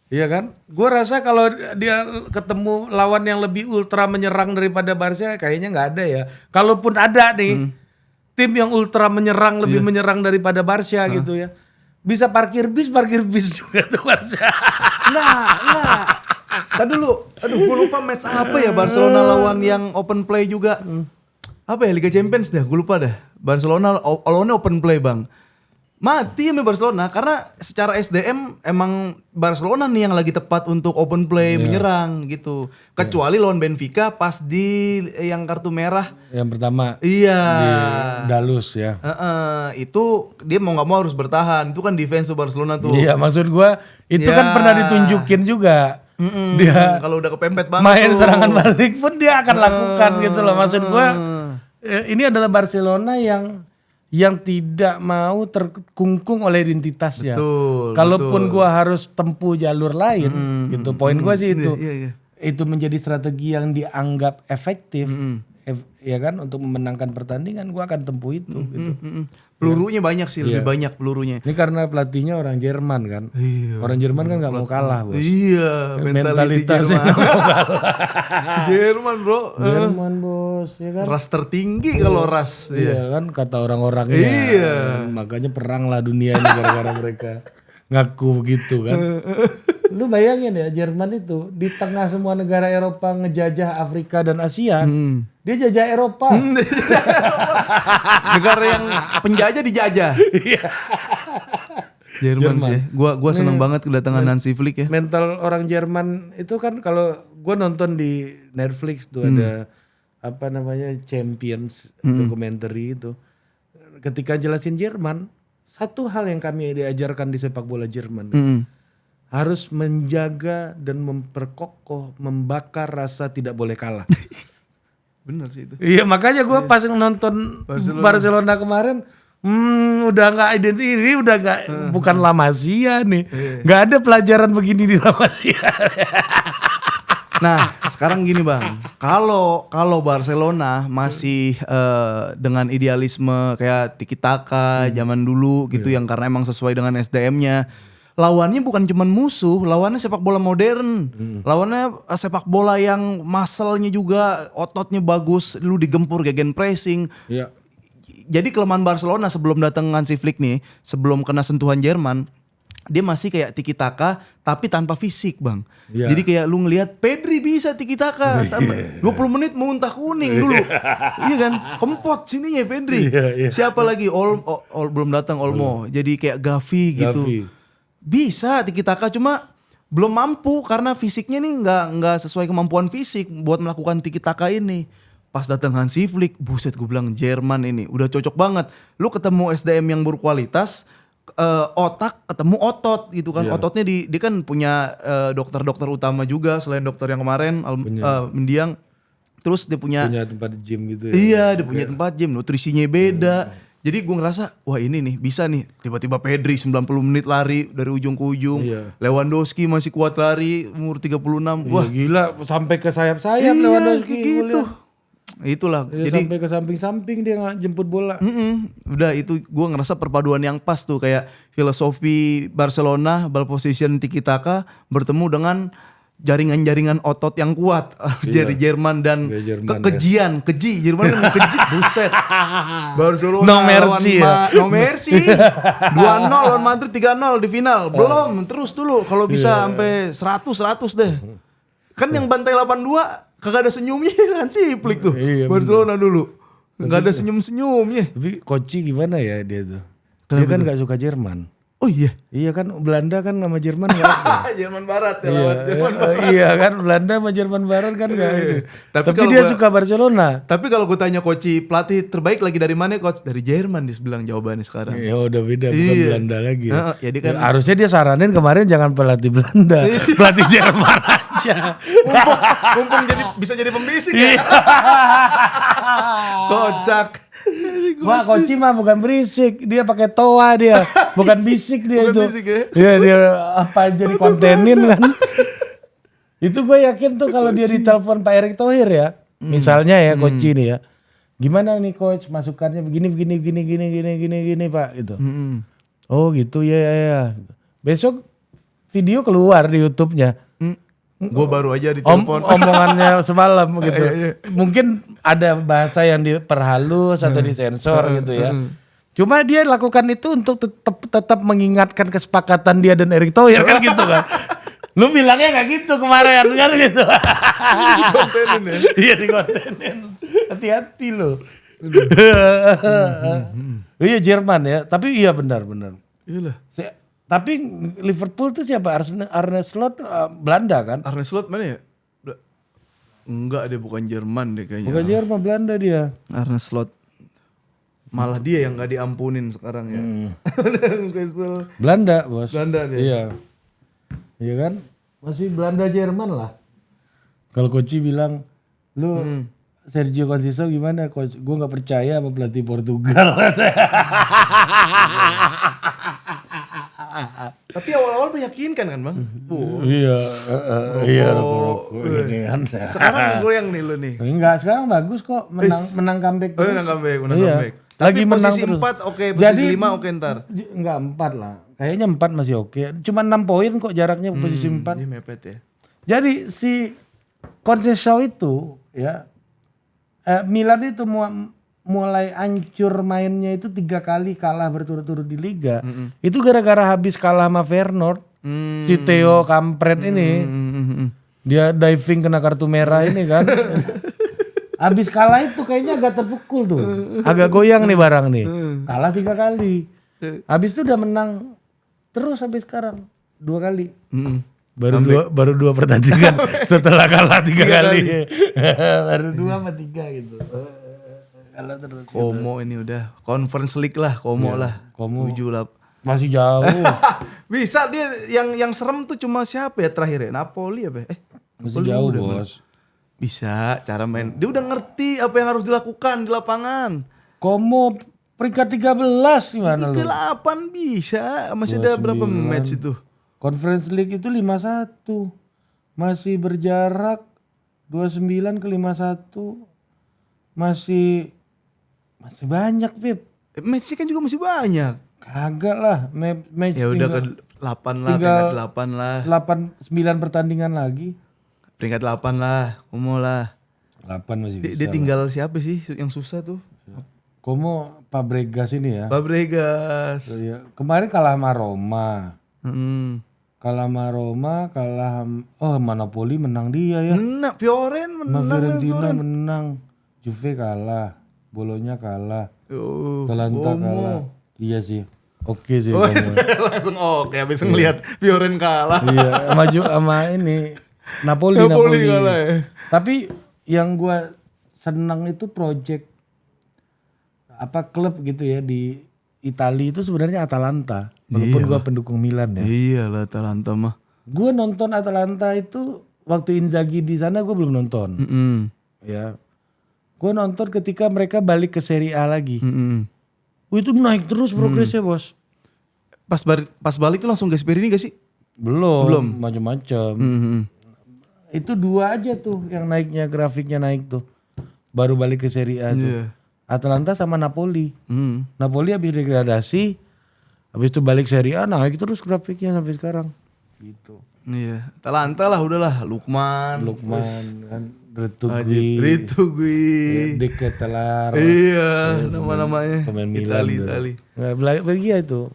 Iya kan? Gue rasa kalau dia ketemu lawan yang lebih ultra menyerang daripada Barca kayaknya nggak ada ya. Kalaupun ada nih tim yang ultra menyerang lebih menyerang daripada Barca gitu ya. Bisa parkir bis juga tuh Barca. Nah. Tadi dulu, gue lupa match apa ya Barcelona lawan yang open play juga. Apa ya Liga Champions dah, gue lupa dah. Barcelona lawannya open play bang. Mati ya Barcelona karena secara SDM emang Barcelona nih yang lagi tepat untuk open play menyerang gitu. Kecuali lawan Benfica pas di yang kartu merah. Yang pertama Iya. di Dalus ya. Itu dia mau nggak mau harus bertahan. Itu kan defense tuh Barcelona tuh. Iya maksud gue itu Ya. kan pernah ditunjukin juga. Dia kalau udah kepepet banget main tuh. serangan balik pun dia akan lakukan gitu loh. Maksud gue ini adalah Barcelona yang tidak mau terkungkung oleh identitasnya. Betul, Kalaupun gua harus tempuh jalur lain, gitu. Poin gua sih itu. Iya. Itu menjadi strategi yang dianggap efektif, ya kan, untuk memenangkan pertandingan. Gua akan tempuh itu. Gitu. Pelurunya banyak sih, lebih banyak pelurunya. Ini karena pelatihnya orang Jerman kan. Iya. Orang Jerman kan nggak mau kalah, bos. Iya, Mentalitasnya Jerman. nggak mau kalah. Jerman bro. Jerman bos, ya kan. Ras tertinggi kalau ras. Iya kan kata orang-orangnya. Iya. Makanya perang lah dunia ini gara-gara mereka ngaku begitu kan. Lu bayangin ya Jerman itu di tengah semua negara Eropa ngejajah Afrika dan Asia. Dia jajah Eropa. Negara yang penjajah dijajah. Jerman sih. Gua seneng banget kedatangan Hansi Flick ya. Mental orang Jerman itu kan kalau gue nonton di Netflix tuh ada Champions documentary itu. Ketika jelasin Jerman, satu hal yang kami diajarkan di sepak bola Jerman harus menjaga dan memperkokoh, membakar rasa tidak boleh kalah. Bener sih itu. Iya makanya gue pas nonton Barcelona kemarin, udah nggak identik, ini udah nggak bukan La Masia nih, nggak ada pelajaran begini di La Masia. Nah sekarang gini bang, kalau Barcelona masih dengan idealisme kayak tiki taka zaman dulu gitu yang karena emang sesuai dengan SDM-nya, lawannya bukan cuman musuh, lawannya sepak bola modern, lawannya sepak bola yang muscle-nya juga ototnya bagus, lu digempur gegen pressing. Iya. Jadi kelemahan Barcelona sebelum datang Hansi Flick nih, sebelum kena sentuhan Jerman, dia masih kayak tiki taka tapi tanpa fisik bang. Iya. Jadi kayak lu ngelihat Pedri bisa tiki taka, 20 menit muntah kuning dulu, iya kan? Kempot sininya Pedri. Iya. Siapa lagi? Belum datang Olmo. Jadi kayak Gavi gitu. Bisa tiki taka cuma belum mampu karena fisiknya nih nggak sesuai kemampuan fisik buat melakukan tiki taka ini. Pas datang Hansi Flick, buset gue bilang Jerman ini udah cocok banget. Lu ketemu SDM yang berkualitas, otak ketemu otot gitu kan. Ototnya dia kan punya dokter-dokter utama juga selain dokter yang kemarin mendiang. Terus dia punya tempat gym gitu ya. Iya, dia punya tempat gym, nutrisinya beda. Jadi gue ngerasa, wah ini nih bisa nih. Tiba-tiba Pedri 90 menit lari dari ujung ke ujung. Iya. Lewandowski masih kuat lari, umur 36. Wah Gila sampai ke sayap-sayap iya, Lewandowski gitu. Itulah. Dia Jadi sampai ke samping-samping dia nggak jemput bola. udah itu gue ngerasa perpaduan yang pas tuh. Kayak filosofi Barcelona, ball position tiki taka bertemu dengan jaringan-jaringan otot yang kuat dari Jerman dan kekejian, keji Jerman kan keji, buset. Barcelona No mercy no mercy. 2-0 lawan Madrid, 3-0 di final. Belum, terus dulu kalau bisa sampai 100 deh. Kan yang bantai 82 kagak ada senyumnya kan sih Flick tuh. Barcelona dulu. Enggak ada senyum-senyumnya. Tapi Koci gimana ya dia tuh? Dia kan nggak suka Jerman. Oh iya. Iya kan Belanda kan sama Jerman gak ada. Jerman Barat ya Iya, lawan Jerman Barat. iya kan Belanda sama Jerman Barat kan gak itu. Tapi Tapi kalau dia gua- suka Barcelona. Tapi kalau gue tanya coach pelatih terbaik lagi dari mana coach? Dari Jerman dia bilang jawabannya sekarang. Ya udah beda bukan Iya. Belanda lagi. Ya. Heeh, jadi kan- Harusnya dia saranin kemarin jangan pelatih Belanda, pelatih Jerman aja. Mumpung bisa jadi pembisik Iya. ya. Kocak. Wah, Koci mah bukan berisik, dia pakai toa dia, bukan bisik dia Bukan itu. bisik ya? Iya dia apa jadi kontenin kan? Itu gue yakin tuh kalau dia ditelepon Pak Erick Thohir ya, misalnya ya Koci nih ya, gimana nih coach masukannya begini gini Pak gitu. Oh gitu ya. Besok video keluar di YouTube-nya. Gue baru aja ditelepon. Omongannya semalam gitu. Iya. Mungkin ada bahasa yang diperhalus atau disensor gitu ya. Cuma dia lakukan itu untuk tetap mengingatkan kesepakatan dia dan Erick Thohir kan gitu kan. Lu bilangnya gak gitu kemarin kan gitu. Kontenin ya. Iya di kontenin. Hati-hati lo. Iya Jerman ya. Tapi iya benar. Iyalah. Tapi Liverpool tuh siapa? Arne Slot Belanda kan? Arne Slot mana ya? Enggak, dia bukan Jerman deh kayaknya. Bukan Jerman, Belanda dia. Arne Slot. Malah dia yang gak diampunin sekarang ya. Newcastle. Belanda bos. Belanda dia. Iya. Iya kan? Masih Belanda Jerman lah. Kalau Koci bilang, lu Sergio Conceição gimana coach? Gue gak percaya sama pelatih Portugal. Tapi awal-awal meyakinkan kan bang? Iya. Iya. Ini kan. Sekarang goyang nih lu nih. Enggak, sekarang bagus kok. Menang comeback Oh terus. menang comeback. Iya. Tapi Lagi menang posisi terus. 4 oke, Jadi, posisi 5 oke ntar. Enggak 4 lah. Kayaknya 4 masih oke. Cuma 6 poin kok jaraknya posisi 4. Ini mepet ya. Jadi si Conceição itu ya Milan itu mulai hancur mainnya itu 3 kali kalah berturut-turut di liga. Itu gara-gara habis kalah sama Feyenoord. Si Theo kampret ini. Dia diving kena kartu merah ini kan. Habis kalah itu kayaknya agak terpukul tuh. Agak goyang nih barang nih. Kalah 3 kali. Habis itu udah menang terus sampai sekarang 2 kali. Baru dua pertandingan setelah kalah 3 kali. Baru 2 sama 3 gitu. Kalah terus. Como ini udah Conference League lah, Como lah. Como. 7 lah. Masih jauh. Bisa dia yang serem tuh cuma siapa ya terakhir ya? Napoli apa? Masih Napoli jauh udah bos. Bisa cara main. Dia udah ngerti apa yang harus dilakukan di lapangan. Como peringkat 13 gimana lu? 38 bisa. Masih ada berapa 29. match itu? Conference League itu 51. Masih berjarak 29 ke 51. Masih banyak, Pip. Matchnya kan juga masih banyak. Kagak lah, match Ya udah ke 8 lah, peringkat 8 lah. 9 pertandingan lagi. Peringkat 8 lah, Como lah. 8 masih bisa. Dia tinggal siapa sih yang susah tuh? Como Fabregas ini ya. Fabregas. Iya. Kemarin kalah sama Roma. Kalah sama Roma, sama Napoli menang dia ya. Menang, Fioren Sama menang. Fiorentina menang. Juve kalah. Bologna kalah. Oh, Atalanta Como. kalah. Iya sih. Oke sih. Oh, Como. langsung oke habis ngeliat Fioren kalah. Iya, sama ini Napoli. kalah ya. Tapi yang gua senang itu project klub gitu ya di Italia itu sebenarnya Atalanta. Walaupun gua pendukung Milan ya. Iyalah Atalanta mah. Gua nonton Atalanta itu waktu Inzaghi di sana gua belum nonton. Ya. Gua nonton ketika mereka balik ke Serie A lagi. Itu naik terus progresnya, Bos. Pas balik tuh langsung Gasperini gak sih? Belum. Macam-macam. Itu 2 aja tuh yang naiknya, grafiknya naik tuh. Baru balik ke Serie A tuh. Iya. Atalanta sama Napoli. Napoli habis degradasi, habis itu balik Serie A naik terus grafiknya sampai sekarang. Gitu. Iya, Atalanta lah udahlah, Lukman kan, Retugui, Deke Telar. Iya, nama-namanya. Pemain Milan. Itali. Belgia itu.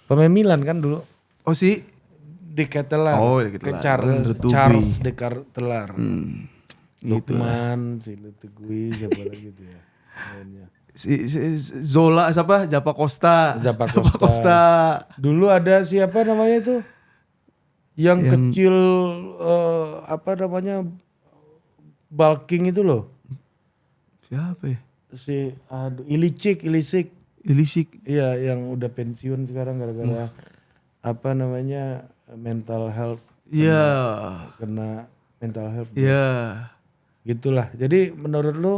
Pemain Milan kan dulu. Oh sih. Deke Telar. Oh, De Ketelaar. Charles Deke Telar. Gitu Lukman, si Retugui, siapa lagi tuh ya. Mainnya. Zola siapa? Japa Costa. Japa Costa. Dulu ada siapa namanya itu? Yang kecil apa namanya? Bulking itu loh. Siapa ya? Ilicic. Iya, yang udah pensiun sekarang gara-gara apa namanya? Mental health. Iya. Kena mental health. Iya. Gitulah. Jadi menurut lu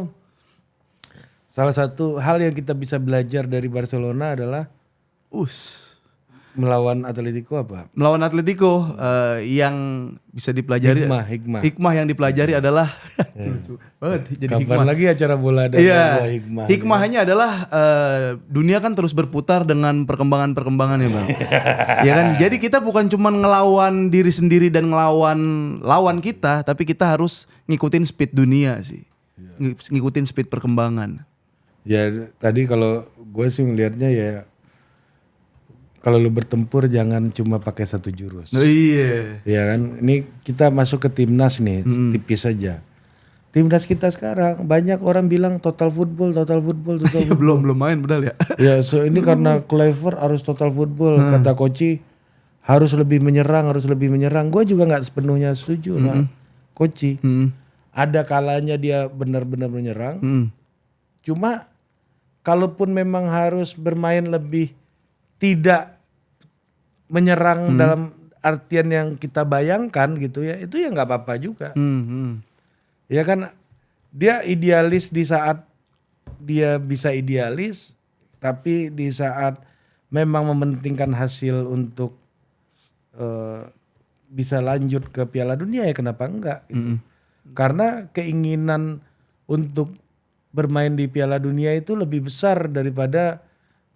salah satu hal yang kita bisa belajar dari Barcelona adalah melawan Atletico apa? Melawan Atletico yang bisa dipelajari hikmah yang dipelajari adalah lucu banget jadi kapan hikmah. Lagi acara bola ada hikmah. Hikmahnya adalah dunia kan terus berputar dengan perkembangan ya Bang. Ya kan? Jadi kita bukan cuma ngelawan diri sendiri dan ngelawan lawan kita, tapi kita harus ngikutin speed dunia sih. Ngikutin speed perkembangan. Ya tadi kalau gue sih melihatnya ya kalau lu bertempur jangan cuma pakai satu jurus. Oh, iya. Ya kan, ini kita masuk ke timnas nih, tipis saja. Timnas kita sekarang banyak orang bilang total football. belum main padahal ya. Ya, ini karena Clever harus total football, kata Koci harus lebih menyerang. Gue juga nggak sepenuhnya setuju sama Koci. Ada kalanya dia benar-benar menyerang. Cuma kalaupun memang harus bermain lebih tidak menyerang dalam artian yang kita bayangkan gitu ya, itu ya nggak apa-apa juga. Ya kan, dia idealis di saat dia bisa idealis, tapi di saat memang mementingkan hasil untuk bisa lanjut ke Piala Dunia ya kenapa enggak gitu. Karena keinginan untuk bermain di Piala Dunia itu lebih besar daripada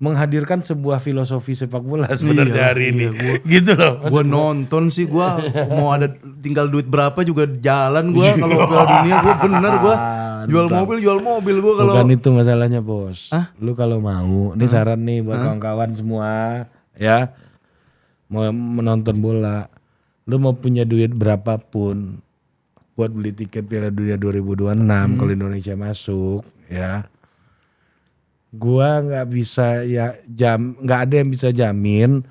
menghadirkan sebuah filosofi sepak bola sebenarnya hari ini. Gitu loh. Gue nonton sih, gue mau ada tinggal duit berapa juga jalan gue kalau Piala Dunia. Gue bener gue jual mobil gue kalau. Bukan itu masalahnya bos. Lu kalau mau, ini saran nih buat kawan-kawan semua ya, mau menonton bola, lu mau punya duit berapapun buat beli tiket Piala Dunia 2026 kalau Indonesia masuk ya. Gua nggak bisa nggak ada yang bisa jamin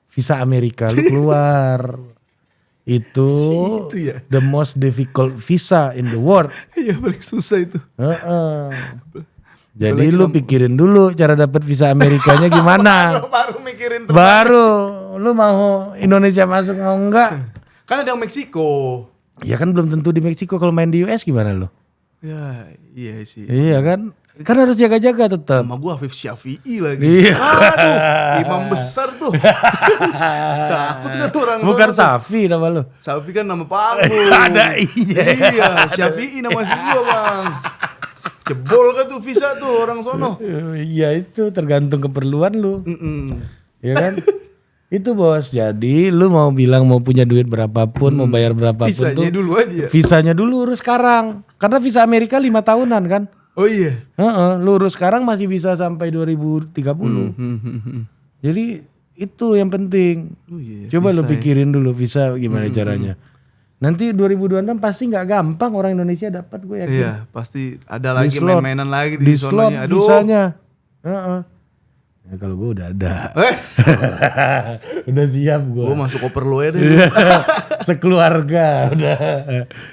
visa Amerika lu keluar. Itu ya? The most difficult visa in the world. Iya paling susah itu. Jadi lu pikirin dulu cara dapat visa Amerikanya gimana. Baru mikirin. Baru lu mau Indonesia masuk mau enggak? Kan ada yang Meksiko. Ya kan belum tentu di Meksiko, kalau main di US gimana lu? Ya iya sih. Iya kan? Kan harus jaga-jaga tetap. Sama gue Afif Syafi'i lagi. Iya. Aduh, imam besar tuh. Takut gak tuh orang. Bukan Safi nama lu. Safi kan nama panggung. Ada Iya, Syafi'i nama asli gue Bang. Jebol kan tuh visa tuh orang sono. Iya itu tergantung keperluan lu. Iya kan? Itu bos, jadi lu mau bilang mau punya duit berapapun, mau bayar berapapun visanya tuh. Dulu aja. Visanya dulu urus sekarang. Karena visa Amerika 5 tahunan kan. Oh iya. Lu urus sekarang masih bisa sampai 2030. Jadi itu yang penting. Oh iya, coba lu pikirin dulu visa gimana caranya. Nanti 2026 pasti nggak gampang orang Indonesia dapat, gue yakin. Iya, pasti ada lagi main-mainan lagi di slot sononya. Aduh. Visanya. Ya kalau gue udah ada. Udah siap gue. Gue masuk oper lu ya deh. Sekeluarga udah.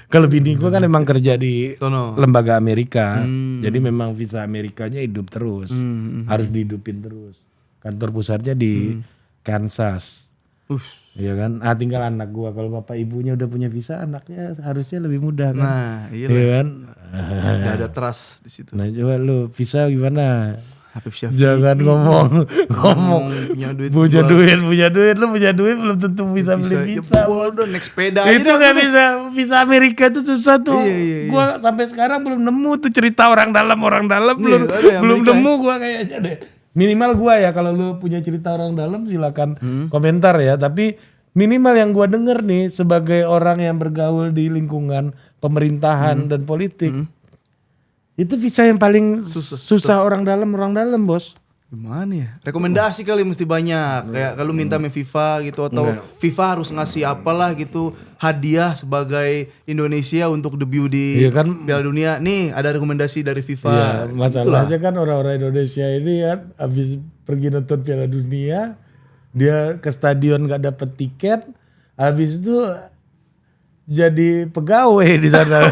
Kalau bini gue kan emang kerja di lembaga Amerika. Jadi memang visa Amerikanya hidup terus. Harus dihidupin terus. Kantor pusatnya di Kansas. Iya kan? Tinggal anak gue. Kalau bapak ibunya udah punya visa, anaknya harusnya lebih mudah kan. Nah iya kan? Udah ada trust di situ. Nah coba lu visa gimana? Afif Syafi'i. Jangan ngomong punya duit lu punya duit belum tentu bisa beli visa. Udah naik sepeda itu nggak bisa, visa Amerika itu susah tuh. Iya. Gua sampai sekarang belum nemu tuh cerita orang dalam belum nemu gua kayaknya deh. Minimal gua ya, kalau lu punya cerita orang dalam silakan komentar ya. Tapi minimal yang gua denger nih sebagai orang yang bergaul di lingkungan pemerintahan dan politik. Itu visa yang paling susah orang dalam bos. Gimana ya? Rekomendasi kali mesti banyak. Kayak kalau minta sama FIFA gitu atau FIFA harus ngasih apalah gitu hadiah sebagai Indonesia untuk debut di Iya kan? Piala Dunia. Nih ada rekomendasi dari FIFA. Iya, masalahnya kan orang-orang Indonesia ini kan habis pergi nonton Piala Dunia, dia ke stadion gak dapet tiket, habis itu jadi pegawai di sana.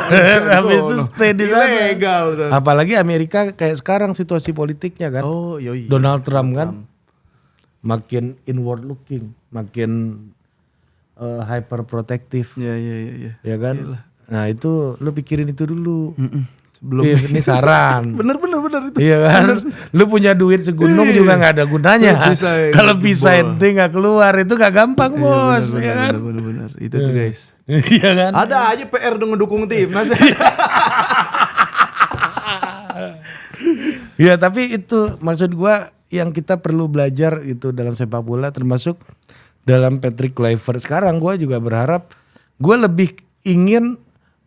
Habis itu stay di sana. Ilegal. Apalagi Amerika kayak sekarang situasi politiknya kan. Oh, yoi. Donald Trump kan makin inward looking, makin hyper protective. Iya. Ya kan? Nah, itu lu pikirin itu dulu. Sebelum Ini saran. bener itu. Iya kan? Lu punya duit segunung juga gak ada gunanya. Kalau bisa ente gak keluar itu gak gampang bos. Bener, Ya kan? bener. Itu tuh guys. Iya kan? Ada aja PR dong ngedukung timnas. Ya tapi itu maksud gua yang kita perlu belajar itu dalam sepak bola termasuk dalam Patrick Kluivert. Sekarang gua juga berharap gua lebih ingin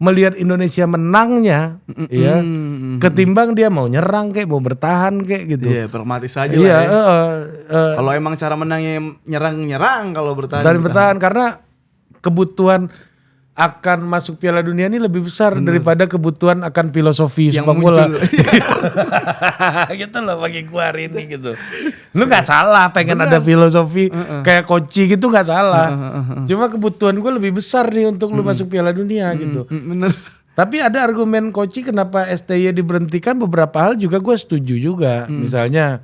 melihat Indonesia menangnya ya ketimbang dia mau nyerang kayak mau bertahan kayak gitu. Iya, pragmatis aja Iya, lah ya. Kalau emang cara menangnya nyerang, kalau bertahan. bertahan karena kebutuhan akan masuk Piala Dunia ini lebih besar daripada kebutuhan akan filosofi Yang sepak bola. muncul. Gitu loh bagi gua hari ini gitu. Lu gak salah pengen ada filosofi kayak Koci gitu gak salah. Cuma kebutuhan gua lebih besar nih untuk lu masuk Piala Dunia gitu. Bener. Tapi ada argumen Koci kenapa STY diberhentikan beberapa hal juga gue setuju juga. Misalnya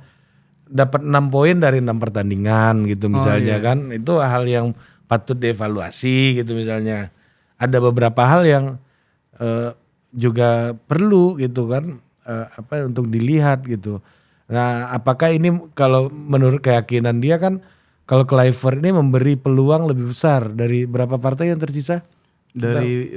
dapat 6 poin dari 6 pertandingan gitu misalnya kan. Itu hal yang patut dievaluasi gitu misalnya. Ada beberapa hal yang juga perlu gitu kan untuk dilihat gitu. Nah, apakah ini kalau menurut keyakinan dia kan kalau Kluivert ini memberi peluang lebih besar dari berapa partai yang tersisa? Dari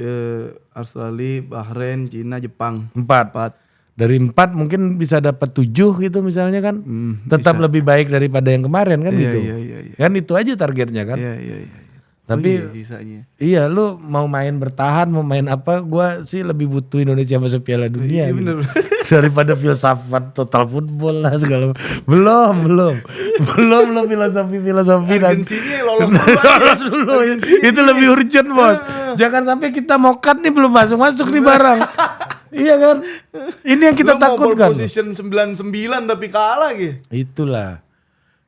Australia, Bahrain, Cina, Jepang. 4. Dari 4 mungkin bisa dapat 7 gitu misalnya kan. Tetap bisa. lebih baik daripada yang kemarin kan Iya, gitu. iya. Kan itu aja targetnya kan. Iya. Tapi sisanya. iya lu mau main bertahan mau main apa gua sih lebih butuh Indonesia masuk Piala Dunia Iya, gitu. bener. Daripada filsafat total football lah segala belum filosofi Argentina lolos dulu. itu lebih urgent bos. Jangan sampai kita mokat nih belum masuk nih barang. Iya kan ini yang kita takutkan. Mau position 99 tapi kalah gitu. Itulah.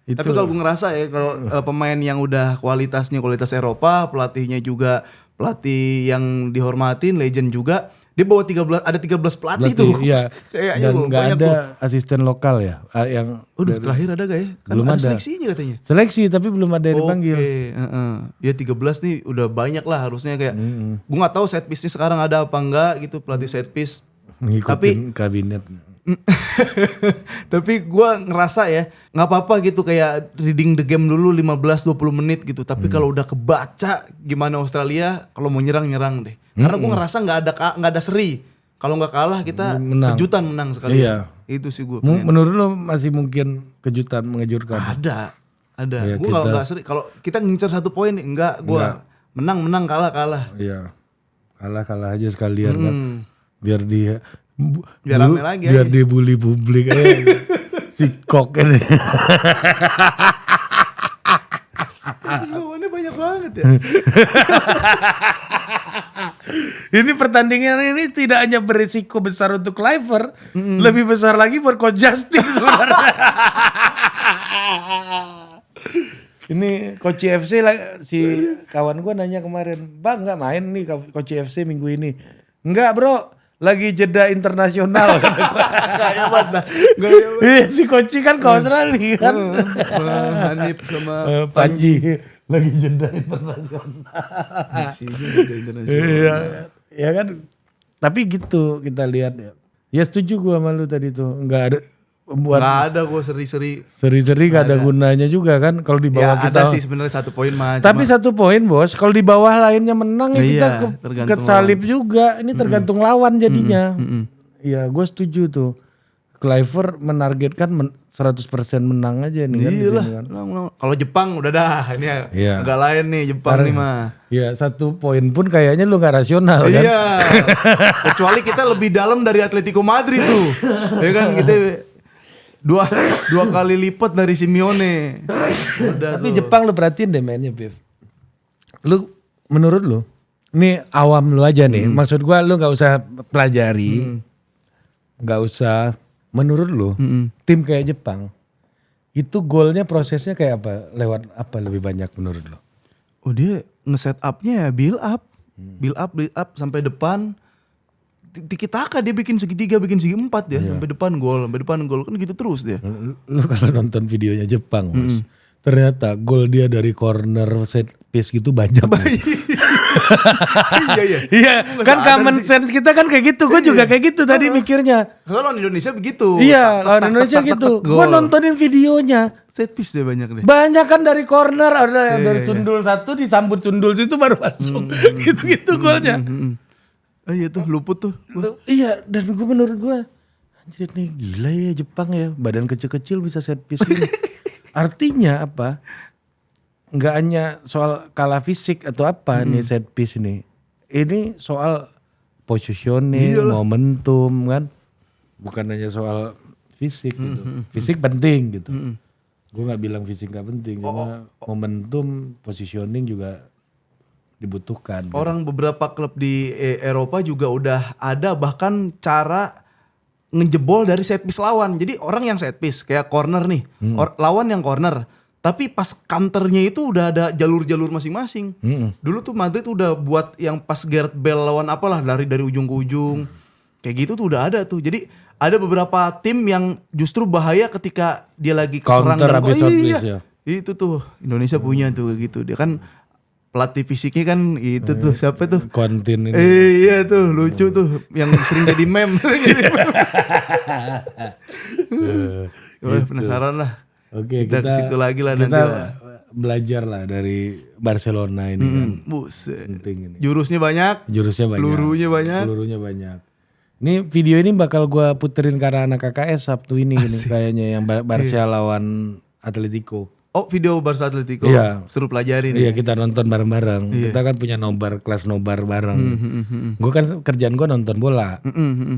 Tapi kalau gue ngerasa ya kalau pemain yang udah kualitas Eropa, pelatihnya juga pelatih yang dihormatin, legend juga, dia bawa 13 pelatih tuh. Iya. Kayaknya Dan nggak ada asisten lokal ya yang terakhir ada gak ya? Kan belum ada ada. seleksinya katanya. Seleksi tapi belum ada yang dipanggil. Ya 13 nih udah banyak lah harusnya kayak. Gue nggak tahu set piece-nya sekarang ada apa enggak gitu pelatih set piece. Ngikutin kabinet. Tapi gue ngerasa ya nggak apa-apa gitu kayak reading the game dulu 15-20 menit gitu. Tapi kalau udah kebaca gimana Australia kalau mau nyerang deh. Karena gue ngerasa nggak ada seri. Kalau nggak kalah kita kejutan menang sekali. Iya. Itu sih gue. Menurut lo masih mungkin kejutan mengejutkan? Ada. Ya, Gue nggak seri. Kalau kita ngincer 1 poin enggak. Gue menang kalah. Iya. Kalah aja sekalian kan. Biar dia rame lagi biar dia bully publik aja. Si kok ini. Lawannya banyak banget ya. Ini pertandingan ini tidak hanya berisiko besar untuk Kluivert, lebih besar lagi buat Coach Justin sebenarnya. Ini Coach FC si kawan gue nanya kemarin, "Bang nggak main nih Coach FC minggu ini?" "Enggak bro, lagi jeda internasional." Gaya banget. Si Koci kan ke Australia kan. Hanif sama Panji lagi jeda internasional. Iya, ya kan. Tapi gitu kita lihat ya. Ya setuju gua sama lu tadi tuh. Enggak ada buat nggak ada gue seri-seri gak ada gunanya juga kan kalau di bawah ya, kita. ada sih sebenarnya 1 poin mah. Tapi 1 poin bos, kalau di bawah lainnya menang ya kita kesalip juga. Ini tergantung lawan jadinya. Iya, gue setuju tuh. Kluivert menargetkan 100% menang aja nih kan. Iyalah. Kalau Jepang udah dah ini agak lain nih Jepang nih mah. Iya 1 poin pun kayaknya lu gak rasional kan. Iya. Kecuali kita lebih dalam dari Atletico Madrid tuh. Ya kan kita dua kali lipat dari Simeone. Udah Tapi tuh. Jepang lu perhatiin deh mainnya, Bev. Lu menurut lu, ini awam lu aja nih. Maksud gua lu nggak usah pelajari, nggak usah. Menurut lu, tim kayak Jepang itu golnya prosesnya kayak apa? Lewat apa lebih banyak menurut lu? Oh dia nge-set up-nya ya build up sampai depan. Tiki taka dia bikin segitiga, bikin segi empat ya, sampai depan gol kan gitu terus dia. Lu kalau nonton videonya Jepang, Mas, ternyata gol dia dari corner set piece gitu banyak. Iya. Iya, Gua nggak kan sadar common sih. sense kita kan kayak gitu. Gue juga kayak gitu tadi mikirnya. Kalau Indonesia begitu. Iya, Tak, lawan tak, Indonesia tak, tak, gitu. tak, tak, Gue gol. nontonin videonya. Set piece dia banyak deh. Banyak kan dari corner, ada yang dari iya. sundul satu disambut sundul situ baru masuk. Gitu-gitu golnya. Oh iya tuh luput tuh. Iya, dan gue menurut gue, anjir nih gila ya Jepang ya. Badan kecil-kecil bisa set piece gini. Artinya apa? Nggak hanya soal kalah fisik atau apa nih set piece ini. Ini soal positioning, momentum kan. Bukan hanya soal fisik gitu. Fisik penting gitu. Gue nggak bilang fisik nggak penting, cuma momentum, positioning juga dibutuhkan. Gitu. Orang beberapa klub di Eropa juga udah ada bahkan cara ngejebol dari set piece lawan. Jadi orang yang set piece kayak corner nih, lawan yang corner. Tapi pas counternya itu udah ada jalur-jalur masing-masing. Dulu tuh Madrid udah buat yang pas Gareth Bale lawan apalah dari ujung ke ujung. Kayak gitu tuh udah ada tuh. Jadi ada beberapa tim yang justru bahaya ketika dia lagi keserang Counter dan habis set piece ya. Itu tuh Indonesia punya tuh kayak gitu. Dia kan pelatih fisiknya kan itu tuh siapa tuh? Kontin ini. Iya tuh lucu tuh yang sering jadi meme. Penasaran lah. Oke, Kita ke situ lagi lah nanti lah. belajar lah dari Barcelona ini kan. Buset. Penting ini. Jurusnya banyak, Jurusnya banyak. pelurunya banyak. Ini video ini bakal gua puterin karena anak KKS Sabtu ini kayaknya yang Barca lawan Atletico. Oh video Barca Atletico, Iya. seru pelajarin. Iya kita nonton bareng-bareng. Kita kan punya nobar, kelas nobar bareng. Gue kan kerjaan gue nonton bola.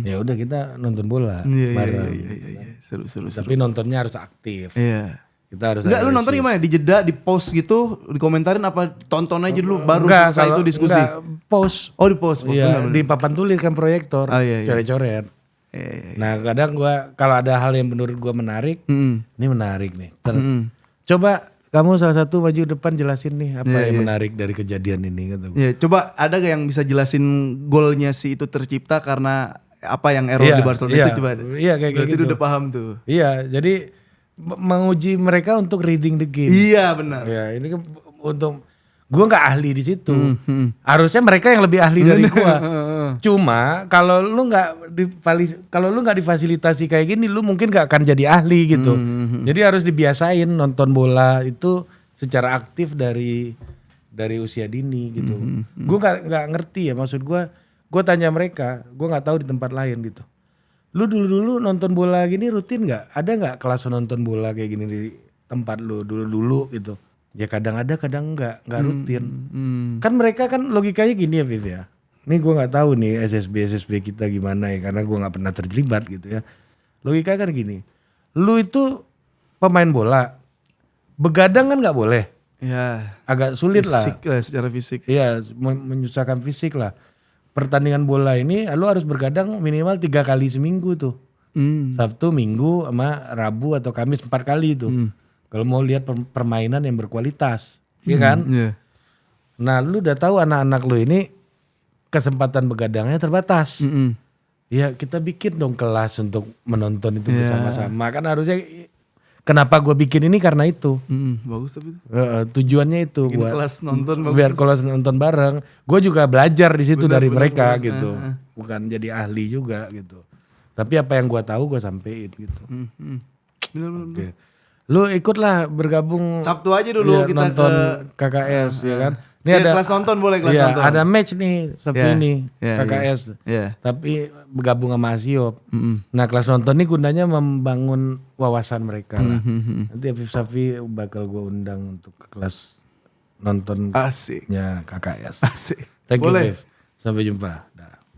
Ya udah kita nonton bola bareng. Iya. Seru. Tapi nontonnya harus aktif. Iya. Kita harus. Enggak lu nonton gimana? Di jeda, di post gitu, dikomentarin apa tonton aja dulu baru Enggak, selesai kalau- itu diskusi. enggak, post. Oh di post. Iya, benar. di papan tulis kan proyektor, Ah, iya. coret-coret. Nah kadang gua kalau ada hal yang menurut gua menarik, ini menarik nih. Coba kamu salah satu maju depan jelasin nih apa yang menarik dari kejadian ini kata gua. Ya, coba ada gak yang bisa jelasin golnya si itu tercipta karena apa yang error di Barcelona itu coba. Iya kayak Berarti gitu. lu udah paham tuh. Iya, jadi menguji mereka untuk reading the game. Iya benar. Ya, ini kan untuk gua nggak ahli di situ. Harusnya mereka yang lebih ahli dari gua. Cuma kalau lu nggak difasilitasi kayak gini, lu mungkin nggak akan jadi ahli gitu. Jadi harus dibiasain nonton bola itu secara aktif dari usia dini gitu. Gua nggak ngerti ya, maksud gua tanya mereka, gua nggak tahu di tempat lain gitu. Lu dulu nonton bola gini rutin nggak? Ada nggak kelas nonton bola kayak gini di tempat lu dulu gitu? Ya kadang ada, kadang nggak rutin. Kan mereka kan logikanya gini ya Viv ya. Ini gue nggak tahu nih SSB kita gimana ya, karena gue nggak pernah terlibat gitu ya. Logikanya kan gini, lu itu pemain bola, begadang kan nggak boleh. Ya. Agak sulit Fisik lah. lah secara fisik. Iya, menyusahkan fisik lah. Pertandingan bola ini lu harus bergadang minimal 3 kali seminggu tuh. Sabtu, Minggu, sama Rabu atau Kamis 4 kali tuh. Kalau mau lihat permainan yang berkualitas, iya kan? Iya. Nah, lu udah tahu anak-anak lu ini kesempatan begadangnya terbatas. Ya kita bikin dong kelas untuk menonton itu bersama-sama. Kan harusnya, kenapa gue bikin ini karena itu. Bagus tapi itu. Tujuannya itu Bikin buat kelas nonton bagus. biar kelas nonton bareng. Gue juga belajar di situ dari mereka gitu. Bukan jadi ahli juga gitu. Tapi apa yang gue tahu gue sampein gitu. Bener. Oke. Lu ikutlah bergabung Sabtu aja dulu ya, kita nonton ke KKS ya kan. Ini Iya, kelas nonton boleh kelas iya, nonton. ada match nih Sabtu Iya, ini iya, KKS. Iya. Tapi bergabung sama Asiop. Nah kelas nonton ini gunanya membangun wawasan mereka lah. Nanti Afif Safi bakal gue undang untuk ke kelas nontonnya Asik. KKS. Asik. Thank you Boleh. Afif. Sampai jumpa. Dah.